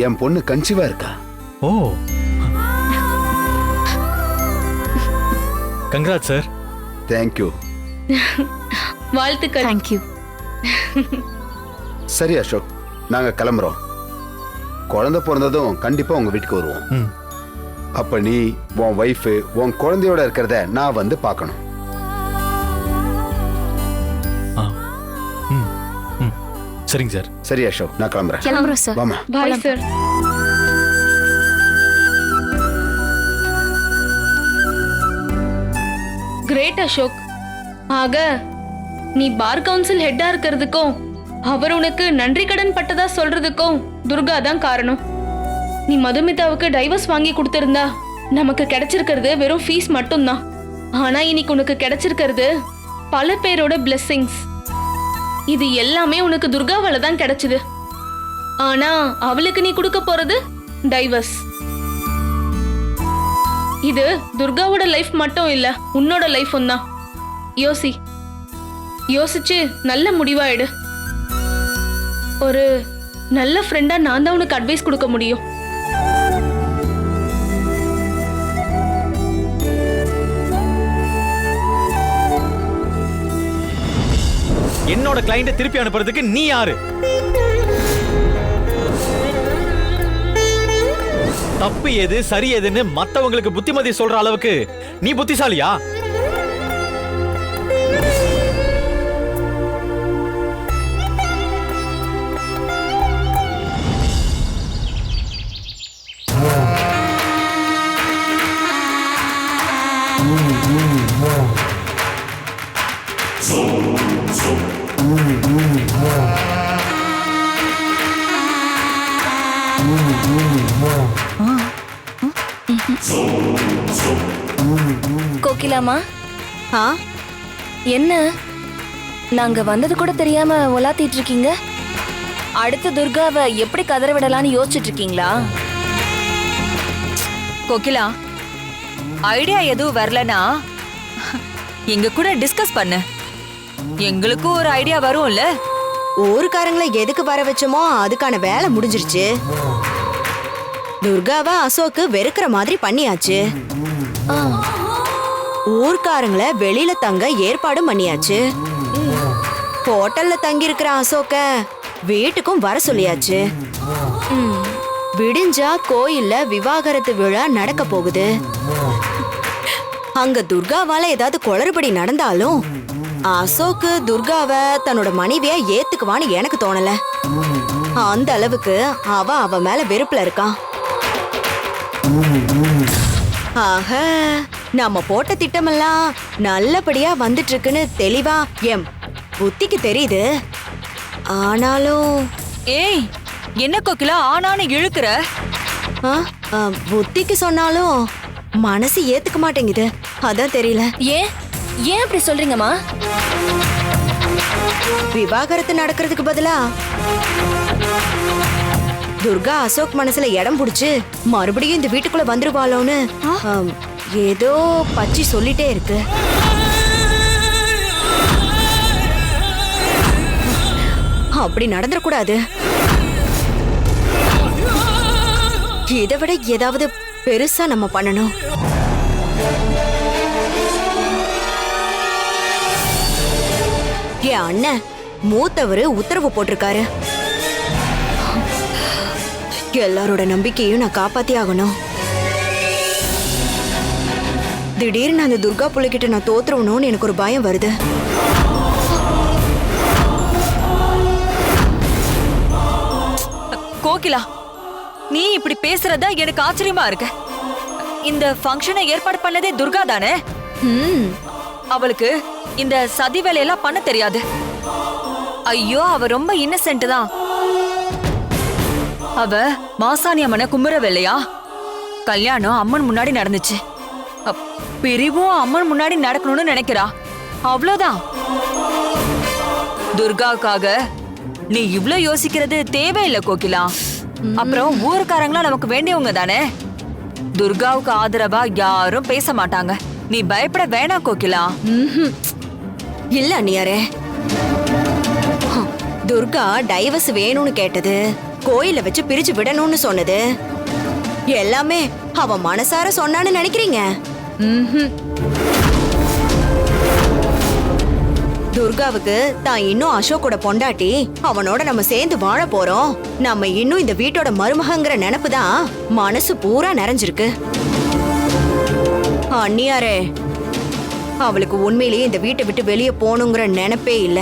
என் பொண்ணு கன்சீவா இருக்கா. ஓ, கங்க்ராட் சார். தேங்க்யூ. வாழ்த்துக்கள். தேங்க்யூ. சரி அசோக், நாங்க கிளம்புறோம். குழந்தை பிறந்ததும் கண்டிப்பா உங்க வீட்டுக்கு வருவோம். அப்ப நீ உன் ஒய்ஃப் உன் குழந்தையோட இருக்கிறத நான் வந்து பார்க்கணும். சரிங்க சார். சரி அசோக், நான் கிளம்புறேன். கிளம்புறோம் சார். வாமா. Bye sir. கிரேட் அசோக். ஆக நீ பார் கவுன்சில் ஹெட்டா இருக்கிறதுக்கும் அவர் உனக்கு நன்றி கடன் பட்டதா சொல்றதுக்கும் துர்கா தான் காரணம். நீ மதுமிதாவுக்கு டைவர்ஸ் வாங்கி கொடுத்திருந்தா நமக்கு கிடைச்சிருக்கிறது வெறும் ஃபீஸ் மட்டும்தான். ஆனா இன்னைக்கு உனக்கு கிடைச்சிருக்கிறது பல பேரோட பிளெஸிங்ஸ். இது எல்லாமே உனக்கு துர்காவால தான் கிடைச்சது. ஆனா அவளுக்கு நீ கொடுக்க போறது டைவர்ஸ். இது துர்காவோட லைஃப் மட்டும் இல்ல, உன்னோட லைஃபும் தான். யோசிச்சு நல்ல முடிவாயிடு. ஒரு நல்ல ஃப்ரெண்டா நான் தான் உனக்கு அட்வைஸ் கொடுக்க முடியும். என்னோட கிளையண்ட திருப்பி அனுப்புறதுக்கு நீ யாரு? தப்பு எது சரி எதுன்னு மத்தவங்களுக்கு புத்திமதி சொல்ற அளவுக்கு நீ புத்திசாலியா? கோகிலாமா, ஆ என்ன நாங்க வந்தது கூட தெரியாம உலாத்திட்டு இருக்கீங்க? அடுத்த துர்காவை எப்படி கதற விடலான்னு யோசிச்சுட்டு இருக்கீங்களா? கோகிலா, ஐடியா எதுவும் வரலனா எங்க கூட டிஸ்கஸ் பண்ணு. எங்களுக்கும் ஒரு ஐடியா வரும்ல. ஊருக்காரங்களை எதுக்கு வர வச்சோமோ அதுக்கான வேலை முடிஞ்சிருச்சு. துர்காவை அசோக்கு வெறுக்கிற மாதிரி பண்ணியாச்சு. ஊர்க்காரங்களை வெளியில தங்க ஏற்பாடும் பண்ணியாச்சு. ஹோட்டல்ல தங்கி இருக்கிற அசோக்க வீட்டுக்கும் வர சொல்லியாச்சு. விடிஞ்சா கோயில்ல விவாகரத்து விழா நடக்க போகுது. அங்க துர்காவால ஏதாவது குளறுபடி நடந்தாலும் அசோக்கு துர்காவை தன்னோட மனைவியா ஏத்துக்குவான்னு எனக்கு தோணல. அந்த அளவுக்கு அவ மேல வெறுப்புல இருக்கான். ஆக நம்ம போட்ட திட்டமெல்லாம் நல்லபடியா வந்துட்டு இருக்குன்னு தெளிவா எம் புத்திக்கு தெரியுது. ஆனாலும் ஏய், என்ன கோகிலா ஆனான்னு இழுக்கிற? புத்திக்கு சொன்னாலும் மனசு ஏத்துக்க மாட்டேங்குது. அதான் தெரியல. ஏன் அப்படி சொல்றீங்கம்மா? விவாகரத்து நடக்கிறதுக்கு பதிலா துர்கா அசோக் மனசுல இடம் புடிச்சு மறுபடியும் இந்த வீட்டுக்குள்ள வந்துருவாளோன்னு ஏதோ பச்சி சொல்லிட்டே இருக்கு. அப்படி நடந்துடக்கூடாது. இதை விட ஏதாவது பெருசா நம்ம பண்ணணும். என் அண்ணன் மூத்தவரு உத்தரவு போட்டிருக்காரு. எல்லாரோட நம்பிக்கையும் நான் காப்பாத்தி ஆகணும். திடீர்னு அந்த துர்கா புள்ளைகிட்ட நான் தோத்துறவணும்னு எனக்கு ஒரு பயம் வருது. கோகிலா, நீ இப்படி பேசுறதா எனக்கு ஆச்சரியமா இருக்கு. இந்த ஃபங்க்ஷனை ஏற்பாடு பண்ணதே துர்கா தானே? அவளுக்கு இந்த சதி வேலையெல்லாம் பண்ண தெரியாது. ஐயோ, அவ ரொம்ப இன்னசென்ட் தான். அவ மாசாணி அம்மனை கும்புற வேலையா? கல்யாணம் அம்மன் முன்னாடி நடந்துச்சு. பிரிவும் அம்மன் முன்னாடி நடக்கணும்னு நினைக்கிறா. அவ்வளவுதான். துர்காவுக்காக நீ இவ்ளோ யோசிக்கிறது தேவையில்லை கோகிலா. அப்புறம் ஊருக்காரங்களா நமக்கு வேண்டியவங்க தானே. துர்காவுக்கு ஆதரவா யாரும் பேச மாட்டாங்க. நீ பயப்பட வேணாம் கோகிலா. இல்ல அண்ணியாரே, துர்கா டைவர்ஸ் வேணும்னு கேட்டது, கோயில வச்சு பிரிச்சு விடணும்னு சொன்னது எல்லாமே அவ மனசார சொன்னான்னு நினைக்கிறீங்க? துர்காவுக்கு தான் இன்னும் அசோக்கோட பொண்டாட்டி, அவனோட நம்ம சேர்ந்து வாழ போறோம், நம்ம இன்னும் இந்த வீட்டோட மருமகங்கிற நினைப்பு தான் மனசு பூரா நிறைஞ்சிருக்கு. அண்ணியாரே, அவளுக்கு உண்மையிலேயே இந்த வீட்டை விட்டு வெளியே போகணுங்கிற நினைப்பே இல்ல.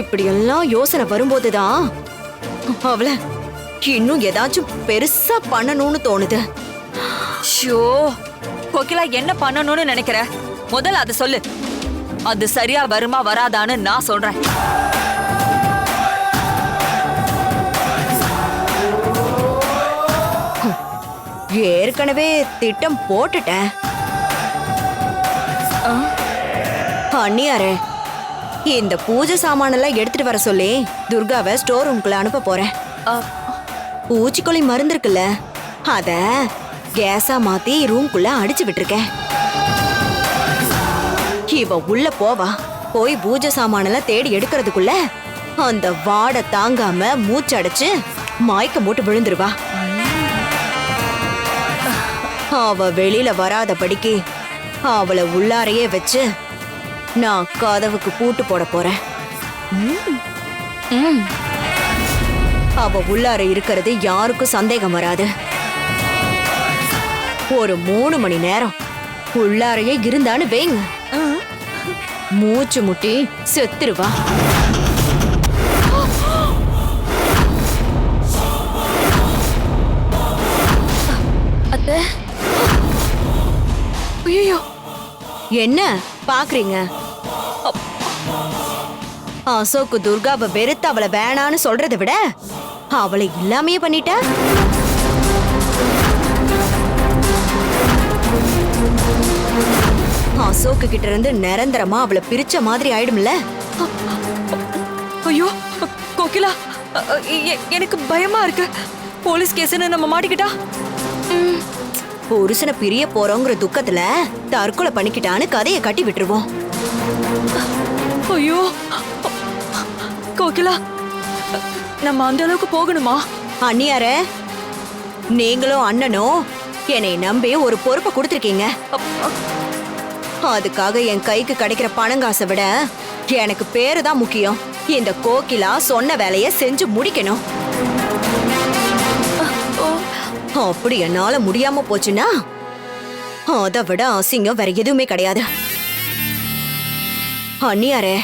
இப்படியெல்லாம் யோசனை வரும்போதுதான் அவளை இன்னும் ஏதாச்சும் பெருசா பண்ணணும்னு தோணுது. ஷோ கோகிலா, என்ன பண்ணணும்னு நினைக்கிற? முதல்ல அதை சொல்லு. அது சரியா வருமா வராதான்னு நான் சொல்றேன். ஏற்கனவே திட்டம் போட்டுட்டேன். அண்ணியாரே, இந்த பூஜை சாமானெல்லாம் எடுத்துட்டு வர சொல்லி துர்காவை ஸ்டோர் ரூம்குள்ள அனுப்ப போறேன். பூச்சிக்கொல்லி மருந்து இருக்குல்ல, அத கேஸா மாத்தி ரூம்குள்ள அடிச்சு விட்டுருக்கேன். இவ உள்ள போவா. போய் பூஜை சாமானெல்லாம் தேடி எடுக்கிறதுக்குள்ள அந்த வாடை தாங்காம மூச்சடைச்சு மயக்கம் போட்டு விழுந்துருவா. அவ வெளியில வராதபடிக்கு அவளை உள்ளாரையே வச்சு நான் கதவுக்கு பூட்டு போட போறேன். அவ உள்ளார இருக்கிறது யாருக்கும் சந்தேகம் வராது. ஒரு 3 மணி நேரம் உள்ளாரையே இருந்தான்னு வைங்க, மூச்சு முட்டி செத்துருவா. அத்தை, ஐயோ, என்ன பாக்குறீங்க? அசோக்கு துர்காவை வெறுத்து அவளை வேணான்னு சொல்றதை விட அவளை இல்லாமையே பண்ணிட்ட. அசோக்கு கிட்ட இருந்து நிரந்தரமா அவளை பிரிச்ச மாதிரி ஆயிடும்ல. ஐயோ கோகிலா, எனக்கு பயமா இருக்கு. போலீஸ் கேஸ்னு நம்ம மாட்டிக்கிட்டா? புருஷனை பிரிய போறோங்கிற துக்கத்துல தற்கொலை பண்ணிக்கிட்டான்னு கதையை கட்டி விட்டுருவோம். ஐயோ கோகிலா, நம்ம அந்த அளவுக்கு போகணுமா? அண்ணியாரே, நீங்களும் அண்ணனும் என்னை நம்பி ஒரு பொறுப்பை கொடுத்துருக்கீங்க. அதுக்காக என் கைக்கு கிடைக்கிற பணங்காசை விட எனக்கு பேரு தான் முக்கியம். இந்த கோகிலா சொன்ன வேலையை செஞ்சு முடிக்கணும். அப்படி என்னால முடியாம போச்சுன்னா அதை விட அசிங்கம் வேற எதுவுமே கிடையாது. அண்ணியாரே,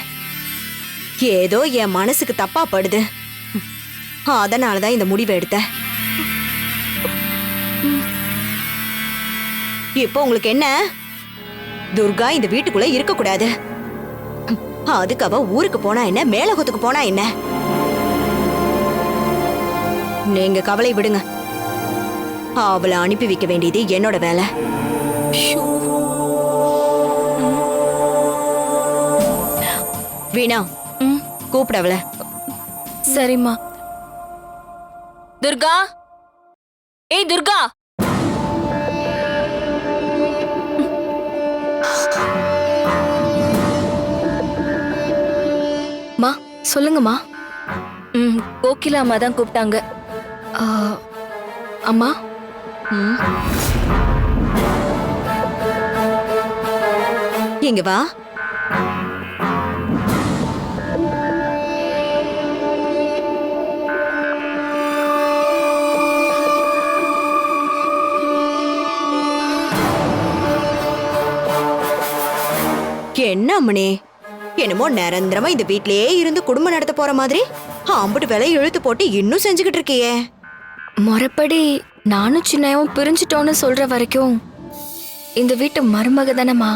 ஏதோ என் மனசுக்கு தப்பா படுது, அதனாலதான் இந்த முடிவை எடுத்தேன். இப்போ உங்களுக்கு என்ன? துர்கா இந்த வீட்டுக்குள்ள இருக்க கூடாது. அதுக்கு அவ ஊருக்கு போனா என்ன, மேலகத்துக்கு போனா என்ன? நீங்க கவலை விடுங்க. அவளை அனுப்பி வைக்க வேண்டியது என்னோட வேலை. வீணா, கூப்பிட அவளை. சரிம்மா. துர்கா, ஏய் துர்கா. மா, சொல்லுங்கம்மா. கோகிலா அம்மா தான் கூப்பிட்டாங்க. அம்மா, இங்க வா. என்ன அம்மனே, என்னமோ நிரந்தரமா இந்த வீட்லயே இருந்து குடும்பம் நடத்த போற மாதிரி அம்புட்டு வேலை இழுத்து போட்டு இன்னும் செஞ்சுக்கிட்டு இருக்கியே. முறைப்படி நானும் சின்னையும் பிரிஞ்சிட்டோன்னு சொல்ற வரைக்கும் இந்த வீட்டு மருமக தானேம்மா.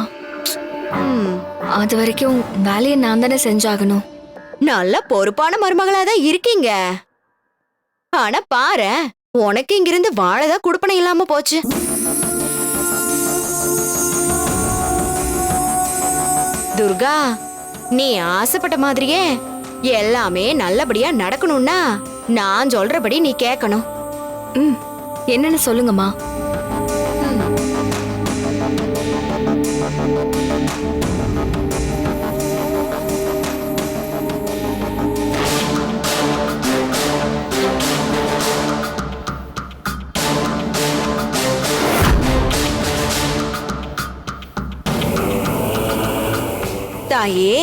அது வரைக்கும் வேலையை நான் தானே செஞ்சாகணும். நல்ல பொறுப்பான மருமகளா தான் இருக்கீங்க. ஆனா பாரு, உனக்கு இங்கிருந்து வாழதான் குடுப்பனை இல்லாம போச்சு. துர்கா, நீ ஆசைப்பட்ட மாதிரியே எல்லாமே நல்லபடியா நடக்கணும்னா நான் சொல்றபடி நீ கேட்கணும். என்னன்னு சொல்லுங்கம்மா. தாயே,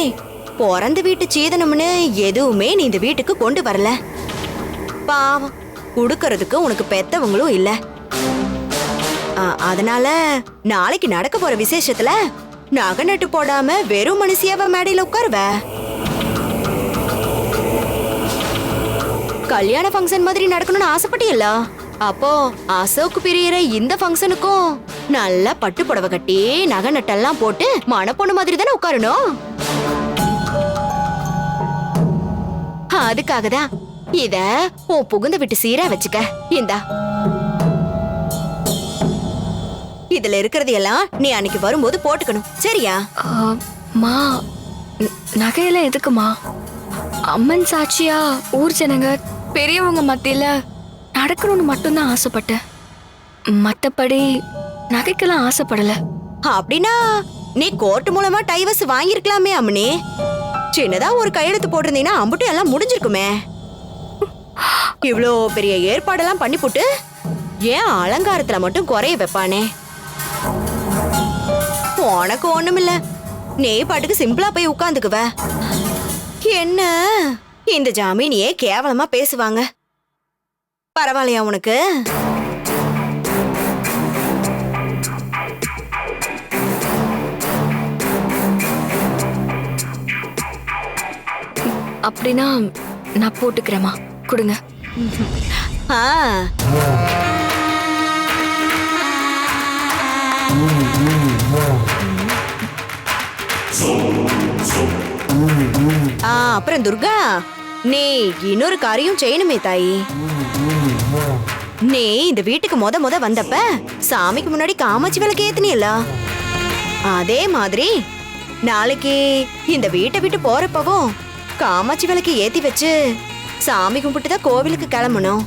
பிறந்த வீட்டு சீதனம்னு எதுவுமே நீ இந்த வீட்டுக்கு கொண்டு வரல. பாவம், குடுக்கறதுக்கு உனக்கு பெத்தவங்களும் இல்ல. அதனால நாளைக்கு நடக்க போற விசேஷத்துல நகை நட்டு போடாம வெறும் மனுஷியாவ மேடையில உட்காருவ. கல்யாண ஃபங்க்ஷன் மாதிரி நடக்கணும்னு ஆசைப்பட்டியல்ல, அப்போ அசோக் பிரியற இந்த ஃபங்க்ஷனுக்கும் நல்லா பட்டு புடவை கட்டி நகை நட்டெல்லாம் போட்டு மணப்பொண்ணு மாதிரி தானே உட்காரணும். அதுக்காக தான் இத உன் புகுந்த விட்டு சீரா வச்சுக்க. இந்தா, இதுல இருக்கிறது எல்லாம் நீ அன்னைக்கு வரும்போது போட்டுக்கணும், சரியா? மா, நகையெல்லாம் எதுக்குமா? அம்மன் சாட்சியா ஊர் ஜனங்க பெரியவங்க மத்தியில நடக்கணும்னு மட்டும்தான் ஆசைப்பட்டேன். மத்தபடி நகைக்கெல்லாம் ஆசைப்படல. அப்படின்னா நீ கோர்ட் மூலமா டைவர்ஸ் வாங்கிருக்கலாமே அம்மனி. சின்னதா ஒரு கையெழுத்து போட்டிருந்தீங்கன்னா அம்புட்டு எல்லாம் முடிஞ்சிருக்குமே. இவ்ளோ பெரிய ஏற்பாடெல்லாம் பண்ணி போட்டு ஏன் அலங்காரத்துல மட்டும் குறைய வைப்பானே? உனக்கு ஒண்ணுமில்ல, நீ பாட்டுக்கு சிம்பிளா போய் உட்காந்துக்குவ. என்ன இந்த ஜாமீனியே கேவலமா பேசுவாங்க. பரவாயில்லையா உனக்கு? அப்படின்னா நான் போட்டுக்கிறேம்மா, கொடுங்க. அப்புறம் துர்கா, நீ இன்னொரு காரியம் செய்யணுமே தாயி. நீ இந்த வீட்டுக்கு முத வந்தப்ப சாமிக்கு முன்னாடி காமாட்சி விளக்கு ஏத்துனியல்ல, அதே மாதிரி நாளைக்கு இந்த வீட்டை விட்டு போறப்பவும் காமாட்சி விளக்கு ஏத்தி வச்சு சாமி கும்பிட்டு தான் கோவிலுக்கு கிளம்பணும்.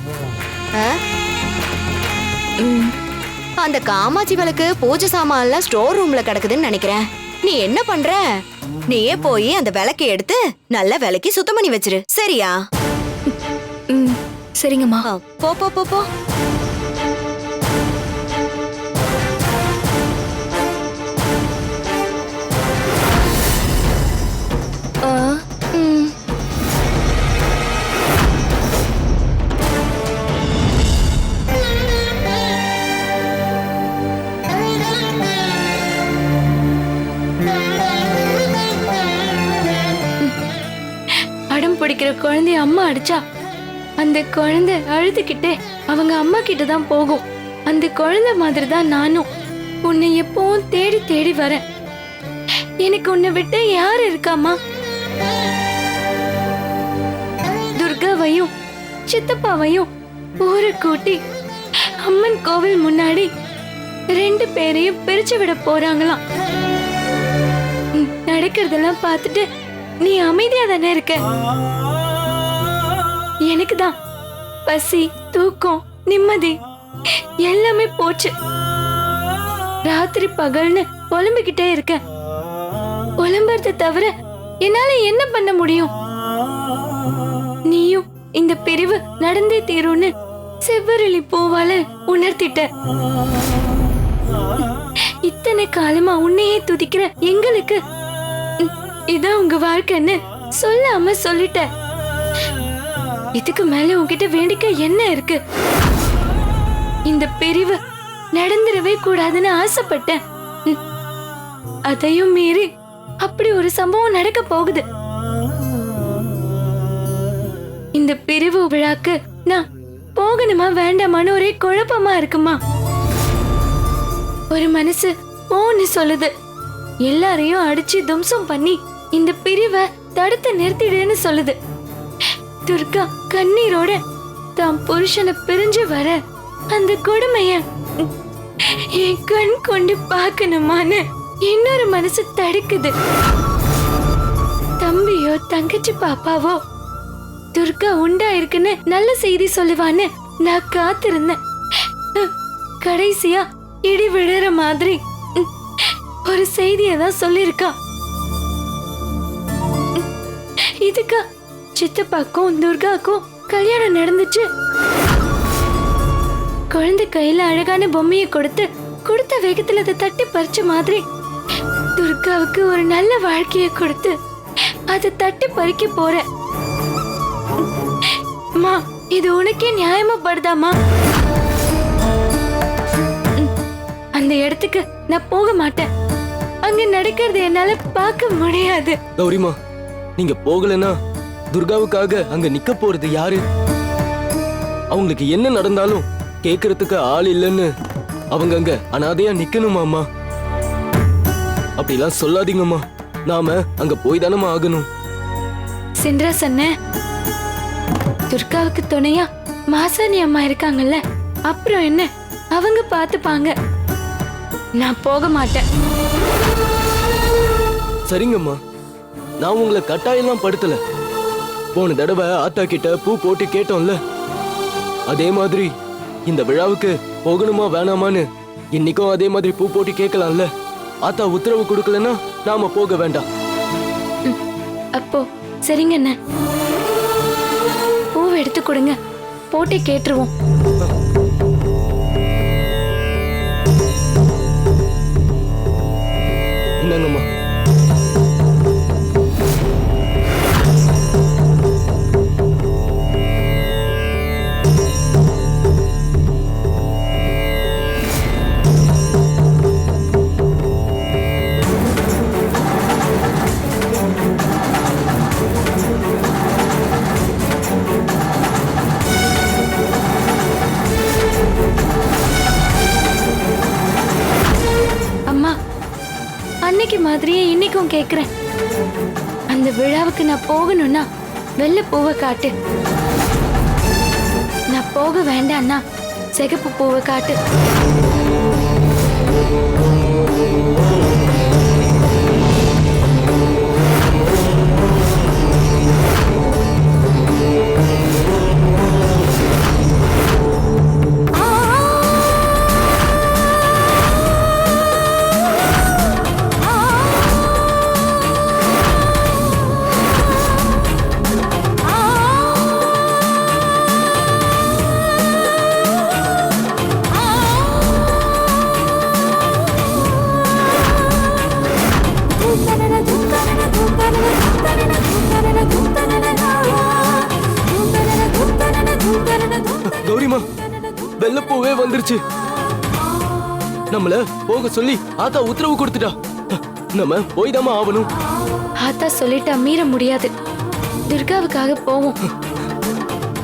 அந்த காமாட்சி விளக்கு பூஜை சாமான் எல்லாம் ஸ்டோர் ரூம்ல கிடக்குதுன்னு நினைக்கிறேன். நீ என்ன பண்ற, நீயே போய் அந்த விளக்கை எடுத்து நல்ல விளக்கி சுத்தம் பண்ணி வச்சிரு, சரியா? சரிங்கம்மா. போ போ போ போ. அடம் பிடிக்கிற குழந்தைய அம்மா அடிச்சா அந்த குழந்தை அழுதுகிட்டே அவங்க அம்மா கிட்ட தான் போகும். அந்த குழந்தை மாதிரி தான் நானும் உன்னை எப்பவும் தேடி தேடி வரேன். எனக்கு உன்னை விட்டு யார் இருக்காமா? துர்காவையும் சித்தப்பாவையும் ஊரை கூட்டி அம்மன் கோவில் முன்னாடி 2 பேரையும் பிரிச்சு விட போறாங்களாம். நடக்கிறதெல்லாம் பார்த்துட்டு நீ அமைதியா தானே இருக்க. எனக்கு தான் பசி, தூக்கம், நிம்மதி எல்லாமே போச்சு. ராத்திரி பகல்னு புலம்பிக்கிட்டே இருக்க. புலம்புறத தவிர என்னால என்ன பண்ண முடியும்? நீயும் இந்த பிரிவு நடந்தே தீரும்னு செவ்வரளி பூவால உணர்த்திட்ட. இத்தனை காலமா உன்னையே துதிக்கிற எங்களுக்கு இதான் உங்க வாழ்க்கைன்னு சொல்லாம சொல்லிட்ட. இதுக்கு மேல உன்கிட்ட வேண்டிக்க என்ன இருக்கு? இந்த பிரிவு நடந்துடவே கூடாதுன்னு ஆசைப்பட்டேன். அதையும் மீறி அப்படி ஒரு சம்பவம் நடக்க போகுது. இந்த பிரிவு விழாக்கு நான் போகணுமா வேண்டாமான்னு ஒரே குழப்பமா இருக்குமா. ஒரு மனசு போன்னு சொல்லுது, எல்லாரையும் அடிச்சு தும்சம் பண்ணி இந்த பிரிவை தடுத்து நிறுத்திடுன்னு சொல்லுது. துர்கா கண்ணீரோட தான் புருஷனை பிரிஞ்சு வர அந்த கொடுமைய என் கண் கொண்டு பார்க்கணுமான்னு இன்னொரு மனசு தடுக்குது. தம்பியோ தங்கச்சி பாப்பாவோ துர்கா உண்டா இருக்குன்னு நல்ல செய்தி சொல்லுவான்னு நான் காத்திருந்தேன். கடைசியா இடி விழுற மாதிரி ஒரு செய்தியதான் சொல்லிருக்கா. இதுக்கா சித்தப்பாக்கும் துர்காக்கும் கல்யாணம் நடந்துச்சு. குழந்தை கையில அழகான பொம்மையை கொடுத்த வேகத்துல அதை தட்டி பறிச்ச மாதிரி துர்காவுக்கு ஒரு நல்ல வாழ்க்கையை கொடுத்து அதை தட்டி பறிக்க போற. மா, இது உனக்கே நியாயமா படுதாமா? அந்த இடத்துக்கு நான் போக மாட்டேன். அங்க நடக்கிறது என்னால பார்க்க முடியாது. கௌரிமா, நீங்க போகலனா துர்காவுக்காக அங்க நிக்க போறது யாரு? அவங்களுக்கு என்ன நடந்தாலும் கேக்குறதுக்கு ஆள் இல்லைன்னு அவங்க அங்க அனாதையா நிக்கணுமாமா? அப்படிலாம் சொல்லாதீங்கம்மா. நாம அங்க போய் தானமா ஆகணும். சின்ரா சொன்ன துர்காவுக்கு துணையா மாசாணி அம்மா இருக்காங்கல்ல, அப்புறம் என்ன, அவங்க பாத்துப்பாங்க. நான் போக மாட்டேன். சரிங்கம்மா, நான் உங்களை கட்டாயெல்லாம் படுத்தல. போன தடவை ஆத்தா கிட்ட பூ போட்டு கேட்டோம்ல, அதே மாதிரி இந்த விழாவுக்கு போகணுமா வேணாமான்னு இன்னைக்கும் அதே மாதிரி பூ போட்டு கேட்கலாம்ல. ஆத்தா உத்தரவு கொடுக்கலன்னா நாம போக வேண்டாம். அப்போ சரிங்க அண்ணா, பூவை எடுத்து கொடுங்க, போட்டு கேட்டுருவோம். என்னங்கம்மா? அன்னைக்கு மாதிரியே இன்னைக்கும் கேக்குறேன். அந்த விழாவுக்கு நான் போகணும்னா வெள்ளை பூவை காட்டு. நான் போக வேண்டாம்னா சிகப்பு பூவை காட்டு. கௌரிமா, வெள்ளப்பூவே வந்துருச்சு. நம்மள போக சொல்லி ஆத்தா உத்தரவு கொடுத்துட்டா. நம்ம போய்தாமா ஆகணும். ஆத்தா சொல்லிட்டா மீற முடியாது. துர்காவுக்காக போவோம்.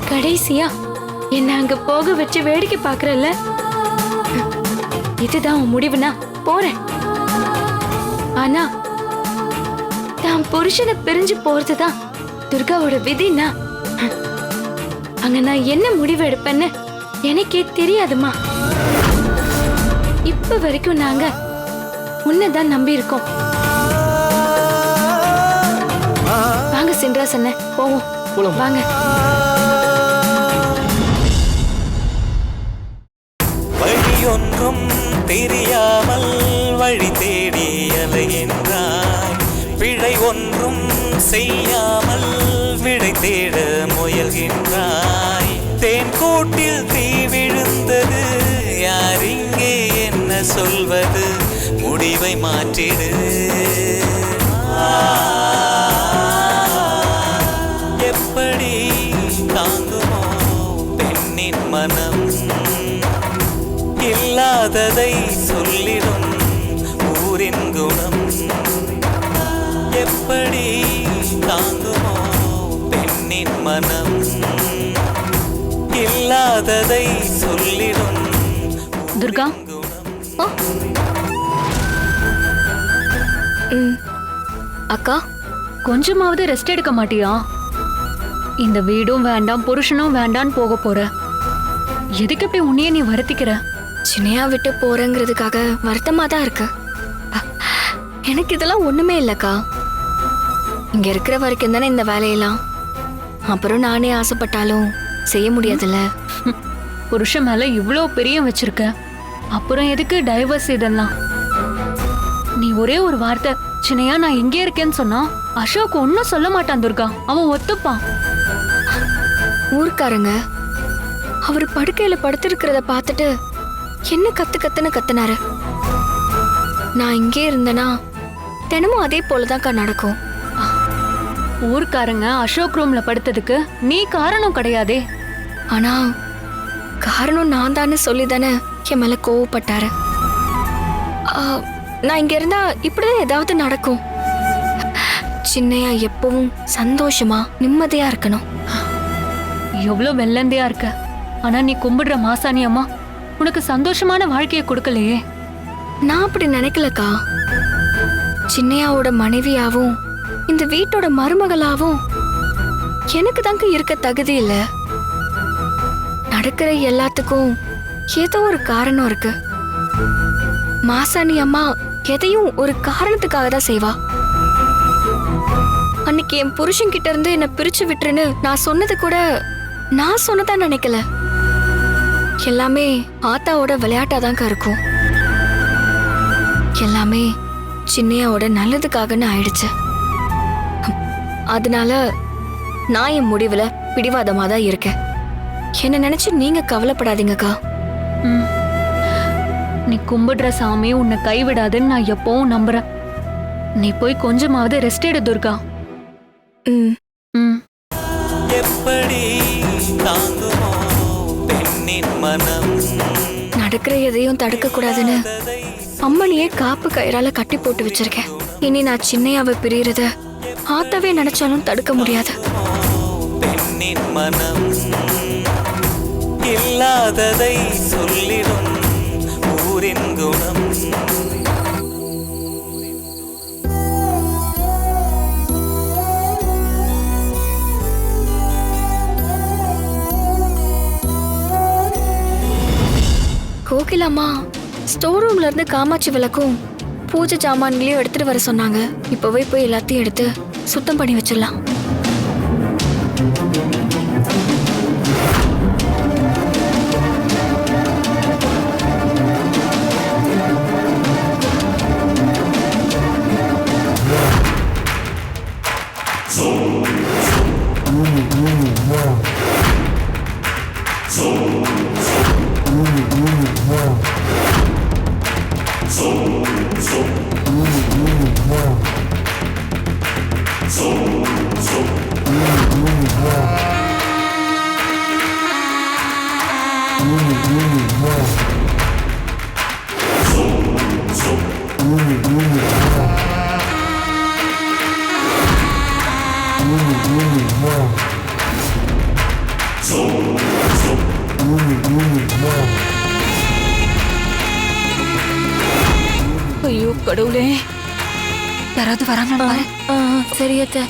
கடைசியா என்ன அங்க போக வச்சு வேடிக்கை பாக்குறல்ல, இதுதான் உன் முடிவுனா போறேன். ஆனா தான் புருஷனை பிரிஞ்சு போறதுதான் துர்காவோட விதினா அங்க நான் என்ன முடிவு எடுப்பேன்னு எனக்கே தெரியாதுமா. இப்ப வரைக்கும் நாங்க உன்னைதான் நம்பி இருக்கோம். வாங்க சின்ரா சொன்ன போவோம். வாங்க. வழியொன்றும் தெரியாமல் வழி தேடி அலைகின்றாய். பிழை ஒன்றும் செய்யாமல் விடை தேட முயல்கின்றாய். தேன் கூட்டில் தீ விழுந்தது, யார் இங்கே என்ன சொல்வது? முடிவை மாற்றிடு. எப்படி தாங்குமோ பெண்ணின் மனம்? இல்லாததை சொல்லிடும் ஊரின் குணம். எப்படி தாங்குமோ பெண்ணின் மனம்? இல்ல இல்லாததை சொல்லிடும் துர்கா அக்கா கொஞ்சமாவது ரெஸ்ட் எடுக்க மாட்டியா? இந்த வீடும் வேண்டாம் புருஷனும் வேண்டான்னு போக போற. எதுக்கு இப்படி உன்னையே நீ வருத்திக்கிற? சின்னையா விட்டு போறேங்கிறதுக்காக வருத்தமா தான் இருக்கு. எனக்கு இதெல்லாம் ஒண்ணுமே இல்லக்கா. இங்க இருக்கிற வரைக்கும் தானே இந்த வேலையெல்லாம். அப்புறம் நானே ஆசைப்பட்டாலும் செய்ய முடியாதுல்ல. புருஷன் மேல இவ்ளோ பிரியம் வச்சிருக்க, அப்புறம் எதுக்கு டைவர்ஸ் இதெல்லாம்? நீ ஒரே ஒரு வார்த்தை சின்னையா நான் இங்கே இருக்கேன்னு சொன்னா அசோக் ஒன்னும் சொல்ல மாட்டான் துர்கா. அவன் ஒத்துப்பான். ஊர்க்காரங்க அவர் படுக்கையில படுத்திருக்கிறத பார்த்துட்டு என்ன கத்துன்னு கத்துனாரு. நான் இங்கே இருந்தேனா தினமும் அதே போலதான்க்கா நடக்கும். ஊர்க்காரங்க அசோக் ரூம்ல படுத்ததுக்கு நீ காரணம் கிடையாதே. ஆனா காரணம் நான் தானே சொல்லி தானே என் மேல கோவப்பட்டாரு. நான் இங்க இருந்தா இப்படிதான் ஏதாவது நடக்கும். சின்னையா எப்பவும் சந்தோஷமா நிம்மதியா இருக்கணும். எவ்வளவு வெள்ளந்தியா இருக்க, ஆனா நீ கும்பிடுற மாசாணி அம்மா உனக்கு சந்தோஷமான வாழ்க்கையை கொடுக்கலையே. நான் அப்படி நினைக்கலக்கா. சின்னையாவோட மனைவியாவும் இந்த வீட்டோட மருமகளாவும் எனக்கு தாங்க இருக்க தகுதி இல்ல. நடக்கிற எல்லாத்துக்கும் ஏதோ ஒரு காரணம் இருக்கு. மாசாணி அம்மா எதையும் ஒரு காரணத்துக்காக தான் செய்வா. அன்னைக்கு என் புருஷன் கிட்ட இருந்து என்ன பிரிச்சு விட்டுருன்னு நான் சொன்னது கூட நான் சொன்னதா நினைக்கல. எல்லாமே ஆத்தாவோட விளையாட்டாதாங்க இருக்கும். எல்லாமே சின்னையாவோட நல்லதுக்காகன்னு ஆயிடுச்சு. அதனால நான் என் முடிவுல பிடிவாதமா தான் இருக்கேன். என்ன நினைச்சு நீங்க கவலைப்படாதீங்கக்கா. நீ கும்பிடுற சாமி உன்னை கைவிடாதுன்னு நான் எப்பவும் நம்புறேன். நீ போய் கொஞ்சமாவது ரெஸ்ட் எடு துர்கா. எப்படி தாங்குமோ பெண்ணின் மனம்? நடக்கிற எதையும் தடுக்க கூடாதுன்னு அம்மனையே காப்பு கயிறால கட்டி போட்டு வச்சிருக்கேன். இனி நான் சின்னையாவை பிரியறத ஆத்தாவே நினைச்சாலும் தடுக்க முடியாது. பெண்ணின் மனம் இல்லாததை சொல்லிடும் ஊரின் குணம். கோகிலாமா ஸ்டோர் ரூம்ல இருந்து காமாட்சி விளக்கும் பூஜை ஜாமான்களையும் எடுத்துட்டு வர சொன்னாங்க. இப்பவே போய் எல்லாத்தையும் எடுத்து சுத்தம் பண்ணி வச்சிடலாம். ஐயோ கடவுளே, யாராவது வராங்களா? சரியத்த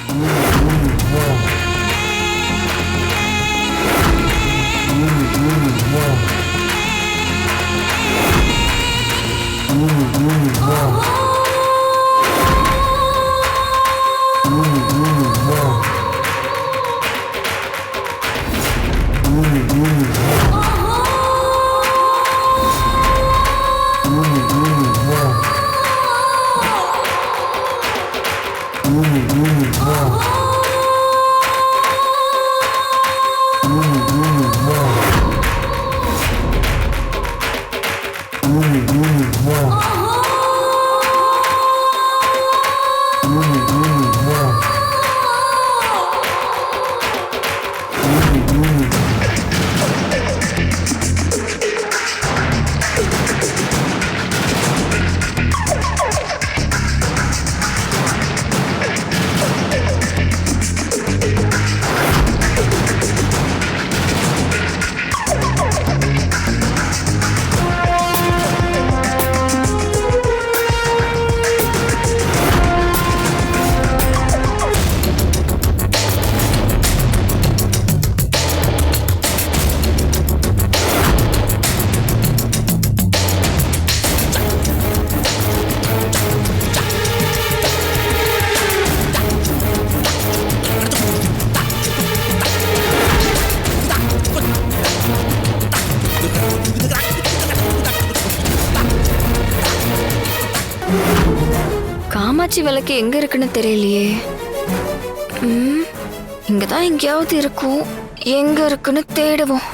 காமாட்சி விளக்கு எங்க இருக்குன்னு தெரியலையே. இங்கதான் எங்கேயாவது இருக்கும். எங்க இருக்குன்னு தேடுவோம்.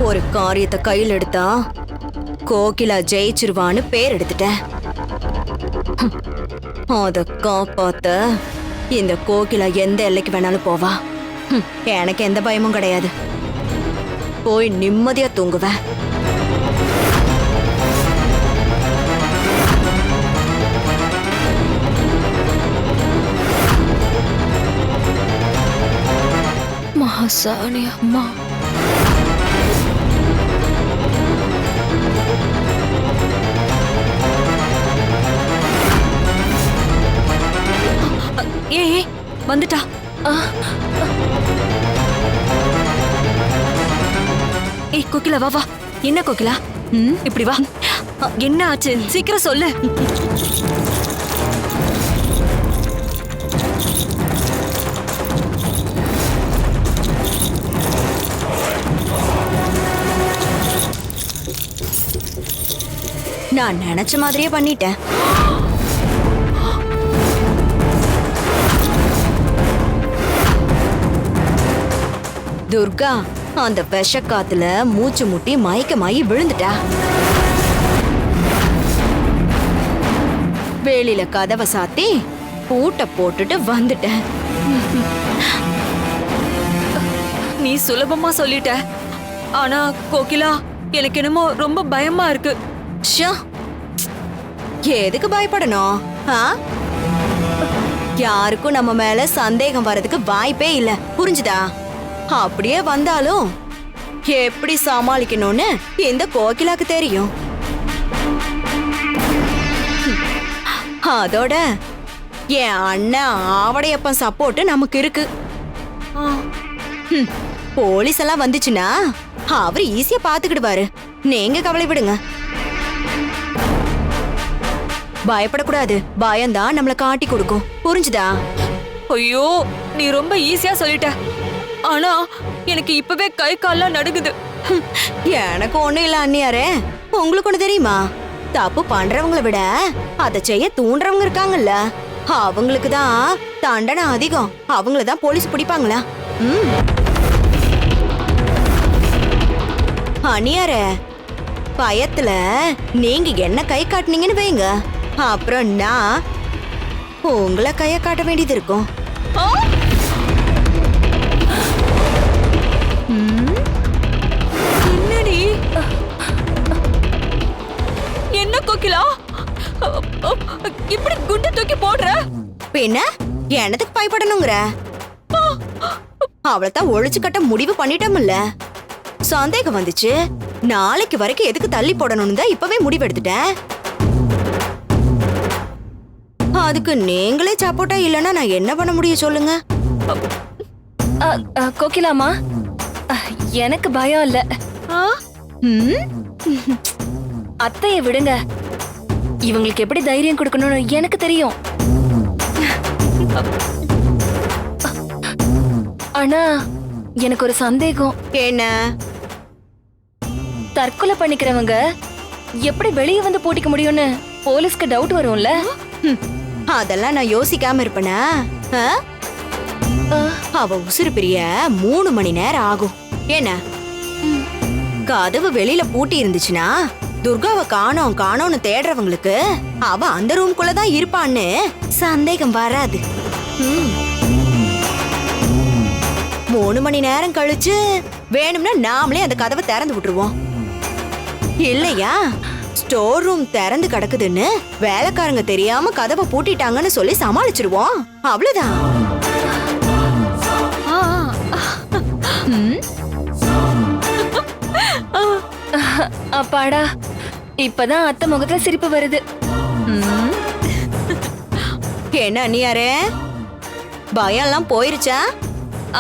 ஒரு காரியத்தை கையில் எடுத்தா கோகிலா ஜெயிச்சிருவான்னு பேர் எடுத்துட்டேன். அத காப்பாத்த இந்த கோகிலா எந்த எல்லைக்கு வேணாலும் போவா. எனக்கு எந்த பயமும் கிடையாது. போய் நிம்மதியா தூங்குவேன். மகாசாணி அம்மா, ஏய் வந்துட்டா. ஏய் கோகிலா வா வா. என்ன கோகிலா? இப்படி வா. என்ன ஆச்சு? சீக்கிரம் சொல்லு. நான் நினைச்ச மாதிரியே பண்ணிட்டேன். துர்கா அந்த விஷக்காத்துல மூச்சு முட்டி மயக்கமாயி விழுந்துட்டா. வெளியில கதவை சாத்தி பூட்டை போட்டுட்டு வந்துட்டேன். நீ சுலபமா சொல்லிட்ட. ஆனா கோகிலா எனக்கு என்னமோ ரொம்ப பயமா இருக்கு. எதுக்கு பயப்படணும்? யாருக்கும் நம்ம மேல சந்தேகம் வர்றதுக்கு வாய்ப்பே இல்ல, புரிஞ்சுதா? அப்படியே வந்தாலும் எப்படி சமாளிக்கணும்னு இந்த கோகிலாக்கு தெரியும். அதோட என் அண்ணன் ஆவடையப்பன் சப்போர்ட் நமக்கு இருக்கு. போலீஸ் எல்லாம் வந்துச்சுன்னா அவர் ஈஸியா பாத்துக்கிடுவாரு. நீங்க கவலை விடுங்க. பயப்படக்கூடாது. பயம்தான் நம்மள காட்டி கொடுக்கும், புரிஞ்சுதா? ஐயோ நீ ரொம்ப ஈஸியா சொல்லிட்ட. ஆனா எனக்கு இப்பவே கை கால்லாம் நடுங்குது. எனக்கு ஒண்ணும் இல்ல அண்ணியாரே. உங்களுக்கு ஒண்ணு தெரியுமா? தப்பு பண்றவங்களை விட அதை செய்ய தூண்டுறவங்க இருக்காங்கல்ல, அவங்களுக்கு தான் தண்டனை அதிகம். அவங்கள தான் போலீஸ் பிடிப்பாங்களா? அண்ணியாரே, பயத்துல நீங்க என்ன கை காட்டுனீங்கன்னு வைங்க, அப்புறம் நான் உங்களை கைய காட்ட வேண்டியது இருக்கும். என்னடி என்ன கோகிலா இப்படி குண்டை தூக்கி போடுற? பின்ன என்னத்துக்கு பயப்படணுங்கிற? அவளைத்தான் ஒழிச்சு கட்ட முடிவு பண்ணிட்டோம்ல. சந்தேகம் வந்துச்சு, நாளைக்கு வரைக்கும் எதுக்கு தள்ளி போடணும்னு தான் இப்பவே முடிவெடுத்துட்டேன். அதுக்கு நீங்களே சப்போர்ட்டா இல்லைன்னா நான் என்ன பண்ண முடியும் சொல்லுங்க? கோகிலாமா, எனக்கு பயம் இல்ல. அத்தைய விடுங்க, இவங்களுக்கு எப்படி தைரியம் கொடுக்கணும்னு எனக்கு தெரியும். ஆனா எனக்கு ஒரு சந்தேகம். என்ன? தற்கொலை பண்ணிக்கிறவங்க எப்படி வெளியே வந்து போட்டிக்க முடியும்னு போலீஸ்க்கு டவுட் வரும்ல? அதெல்லாம் நான் யோசிக்காம இருப்பேனா? அவ உசுறு பிரிய 3 மணி நேரம் ஆகும். என்ன, கதவு வெளியில பூட்டி இருந்துச்சுன்னா துர்காவை காணோம்னு தேடுறவங்களுக்கு அவ அந்த ரூம்குள்ளதான் இருப்பான்னு சந்தேகம் வராது. 3 மணி நேரம் கழிச்சு வேணும்னா நாமளே அந்த கதவை திறந்து விட்டுருவோம். இல்லையா, ஸ்டோர் ரூம் திறந்து கிடக்குதுன்னு வேலைக்காரங்க தெரியாம கதவை பூட்டிட்டாங்கன்னு சொல்லி சமாளிச்சிருவோம். அவ்வளவுதான். அப்பாடா, இப்பதான் அத்தை முகத்துல சிரிப்பு வருது. என்ன அண்ணியாரே, பயம் எல்லாம் போயிருச்சா?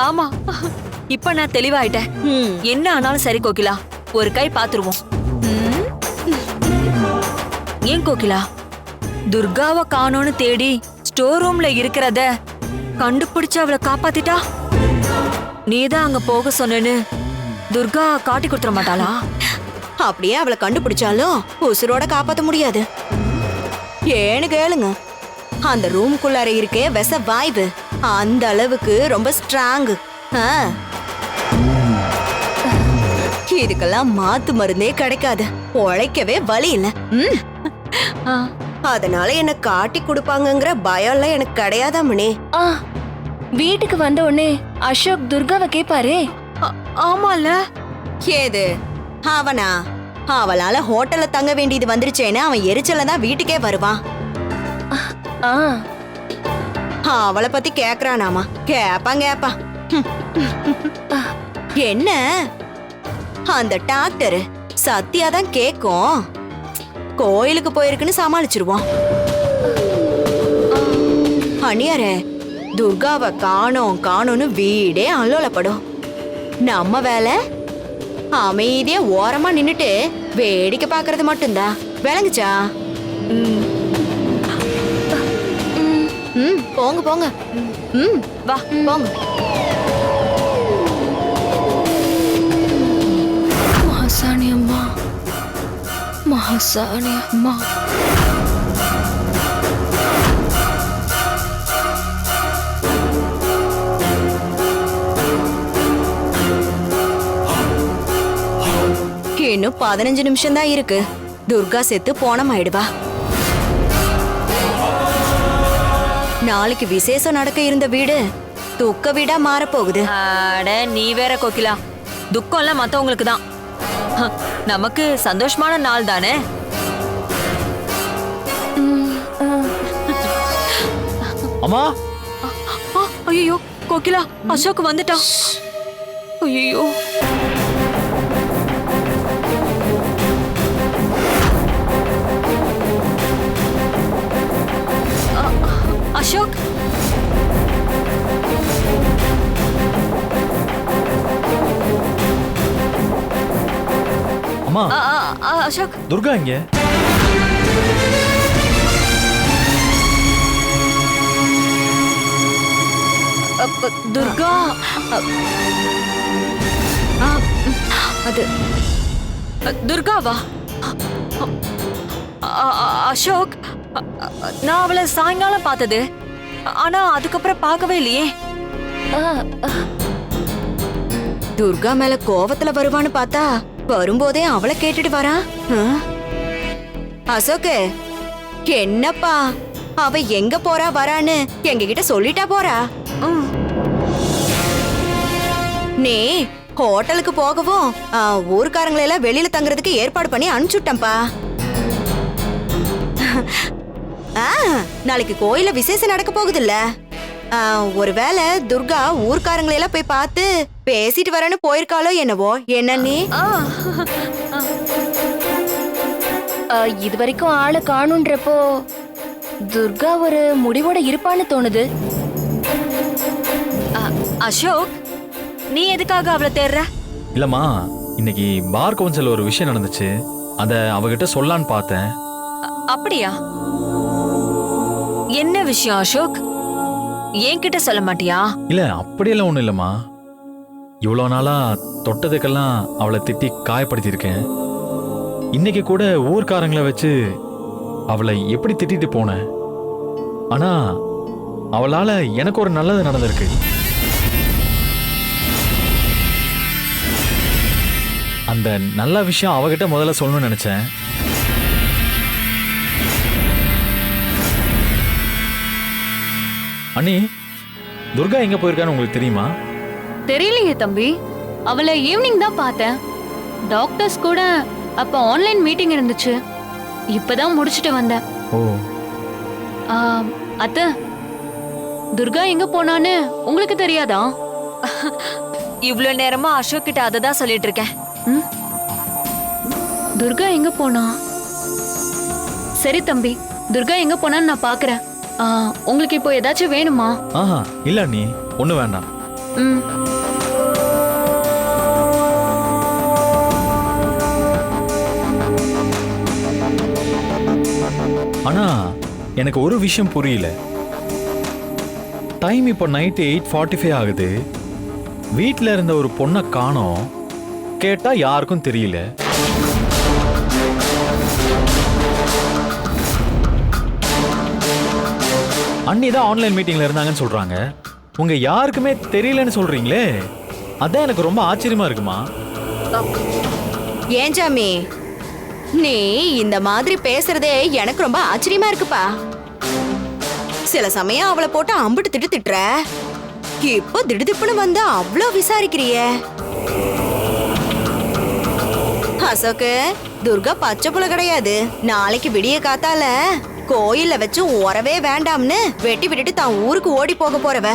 ஆமா, இப்ப நான் தெளிவாயிட்டேன். என்ன ஆனாலும் சரி கோகிலா, ஒரு கை பாத்துருவோம். ஏன் கோகிலா, துர்காவை காணோன்னு தேடி ஸ்டோர் ரூம்ல இருக்கிறத கண்டுபிடிச்சு அவளை காப்பாத்திட்டா, நீதான் அங்க போக சொன்னேன்னு துர்கா காட்டி கொடுத்துட மாட்டாளா? அப்படியே அவளை கண்டுபிடிச்சாலும் உசுரோட காப்பாத்த முடியாது. ஏன்னு கேளுங்க, அந்த ரூம்குள்ளார இருக்கே விஷ வாய்வு அந்த அளவுக்கு ரொம்ப ஸ்ட்ராங். இதுக்கெல்லாம் மாத்து மருந்தே கிடைக்காது, உழைக்கவே வழி இல்ல. அதனால என்ன காட்டி கொடுப்பாங்கங்கிற பயம் எல்லாம் எனக்கு கிடையாதாமணி. வீட்டுக்கு வந்த உடனே அசோக் துர்காவை கேப்பாரே. ஆமால. ஏது அவனா? அவளால ஹோட்டல்ல தங்க வேண்டியது வந்துருச்சேன்னு அவன் எரிச்சல தான் வீட்டுக்கே வருவான். அவளை பத்தி கேக்குறானாமா? கேப்பா. என்ன, அந்த டாக்டர் சத்யா தான் கேக்கும். கோயிலுக்கு போயிருக்குன்னு சமாளிச்சிருவான். அண்ணியாரே, துர்காவை காணோம்னு வீடே அல்லோலப்படும். நம்ம வேலை அமைதியா ஓரமா நின்னுட்டு வேடிக்கை பாக்குறது மட்டும்தான். விளங்குச்சா? போங்க. வா போங்க. மகாசாணி அம்மா, மகாசாணி அம்மா. இன்னும் 15 நிமிஷம் தான் இருக்கு. துர்கா செத்து போனமாயிடுவா. நாளைக்கு விசேஷம் நடக்க இருந்த வீடு துக்க வீடா மாறப்போகுது. அட நீ வேற கோகிலா, துக்கம் எல்லாம் மத்தவங்களுக்கு தான், நமக்கு சந்தோஷமான நாள் தானே. அம்மா, ஐயோ கோகிலா, அசோக் வந்துட்டான். ஐயோ, அசோக். அம்மா, அசோக், துர்கா இங்க. துர்கா, அது துர்காவா? அசோக், நான் அவளை சாயங்காலம் பார்த்தது, ஆனா அதுக்கப்புறம் பார்க்கவே இல்லையே. துர்கா மேல கோவத்துல வருவான்னு பார்த்தா வரும்போதே அவளை கேட்டுட்டு வரா. அசோக், என்னப்பா அவ எங்க போறா வரான்னு எங்க கிட்ட சொல்லிட்டா போறா. நீ ஹோட்டலுக்கு போகவும் ஊர்க்காரங்களை எல்லாம் வெளியில தங்குறதுக்கு ஏற்பாடு பண்ணி அனுப்பிச்சுட்டேன்ப்பா. நாளைக்கு கோயில விசேஷம் நடக்க போகுதுல்ல, ஒருவேளை துர்கா ஊர்க்காரங்களை எல்லாம் போய் பார்த்து பேசிட்டு வரேன்னு போயிருக்காளோ என்னவோ. என்ன நீ இது வரைக்கும் ஆளை காணுன்றப்போ துர்கா ஒரு முடிவோட இருப்பான்னு தோணுது. அசோக், நீ எதுக்காக அவளை தேடுற? இல்லம்மா, இன்னைக்கு பார் கவுன்சில் ஒரு விஷயம் நடந்துச்சு, அத அவகிட்ட சொல்லான்னு பார்த்தேன். அப்படியா? என்ன விஷயம் அசோக்? என்கிட்ட சொல்ல மாட்டியா? இல்ல, அப்படியெல்லாம் ஒண்ணும் இல்லம்மா. இவ்வளோ நாளா தொட்டதுக்கெல்லாம் அவளை திட்டி காயப்படுத்தியிருக்கேன். இன்னைக்கு கூட ஊர்க்காரங்களை வச்சு அவளை எப்படி திட்டிட்டு போனேன். ஆனா அவளால எனக்கு ஒரு நல்லது நடந்திருக்கு. அந்த நல்ல விஷயம் அவகிட்ட முதல்ல சொல்லணும்னு நினைச்சேன். அண்ணி, துர்கா எங்க போயிருக்கான்னு உங்களுக்கு தெரியுமா? தெரியலையே தம்பி, அவளை ஈவினிங் தான் பார்த்தேன். டாக்டர்ஸ் கூட அப்ப ஆன்லைன் மீட்டிங் இருந்துச்சு, இப்பதான் முடிச்சிட்டு வந்தேன். ஓ. அத்தை, துர்கா எங்க போனான்னு உங்களுக்கு தெரியாதா? இவ்ளோ நேரமா அசோக் கிட்ட அதை தான் சொல்லிட்டு இருக்கேன். துர்கா எங்க போனா? சரி தம்பி, துர்கா எங்க போனான்னு நான் பாக்குறேன். உங்களுக்கு இப்போ ஏதாச்சும் வேணுமா? ஆஹா, இல்ல அண்ணி, ஒண்ணு வேண்டாம். ஆனா எனக்கு ஒரு விஷயம் புரியல. டைம் இப்போ நைட்டு 8:45 ஆகுது. வீட்டில் இருந்த ஒரு பொண்ணை காணோம். கேட்டா யாருக்கும் தெரியல. அண்ணி தான் ஆன்லைன் மீட்டிங்ல இருந்தாங்கன்னு சொல்றாங்க. உங்க யாருக்குமே தெரியலன்னு சொல்றீங்களே, அதான் எனக்கு ரொம்ப ஆச்சரியமா இருக்குமா. ஏன் ஜாமி, நீ இந்த மாதிரி பேசுறதே எனக்கு ரொம்ப ஆச்சரியமா இருக்குப்பா. சில சமயம் அவளை போட்டு அம்பிட்டு திட்டு திட்டுற, இப்போ திடுதிப்புன்னு வந்து அவ்வளோ விசாரிக்கிறியே. அசோக்கு, துர்கா பச்சை புள்ள கிடையாது. நாளைக்கு விடிய காத்தால கோயில்ல வச்சு உறவே வேண்டாம்னு வெட்டி விட்டுட்டு தான் ஊருக்கு ஓடி போக போறவ.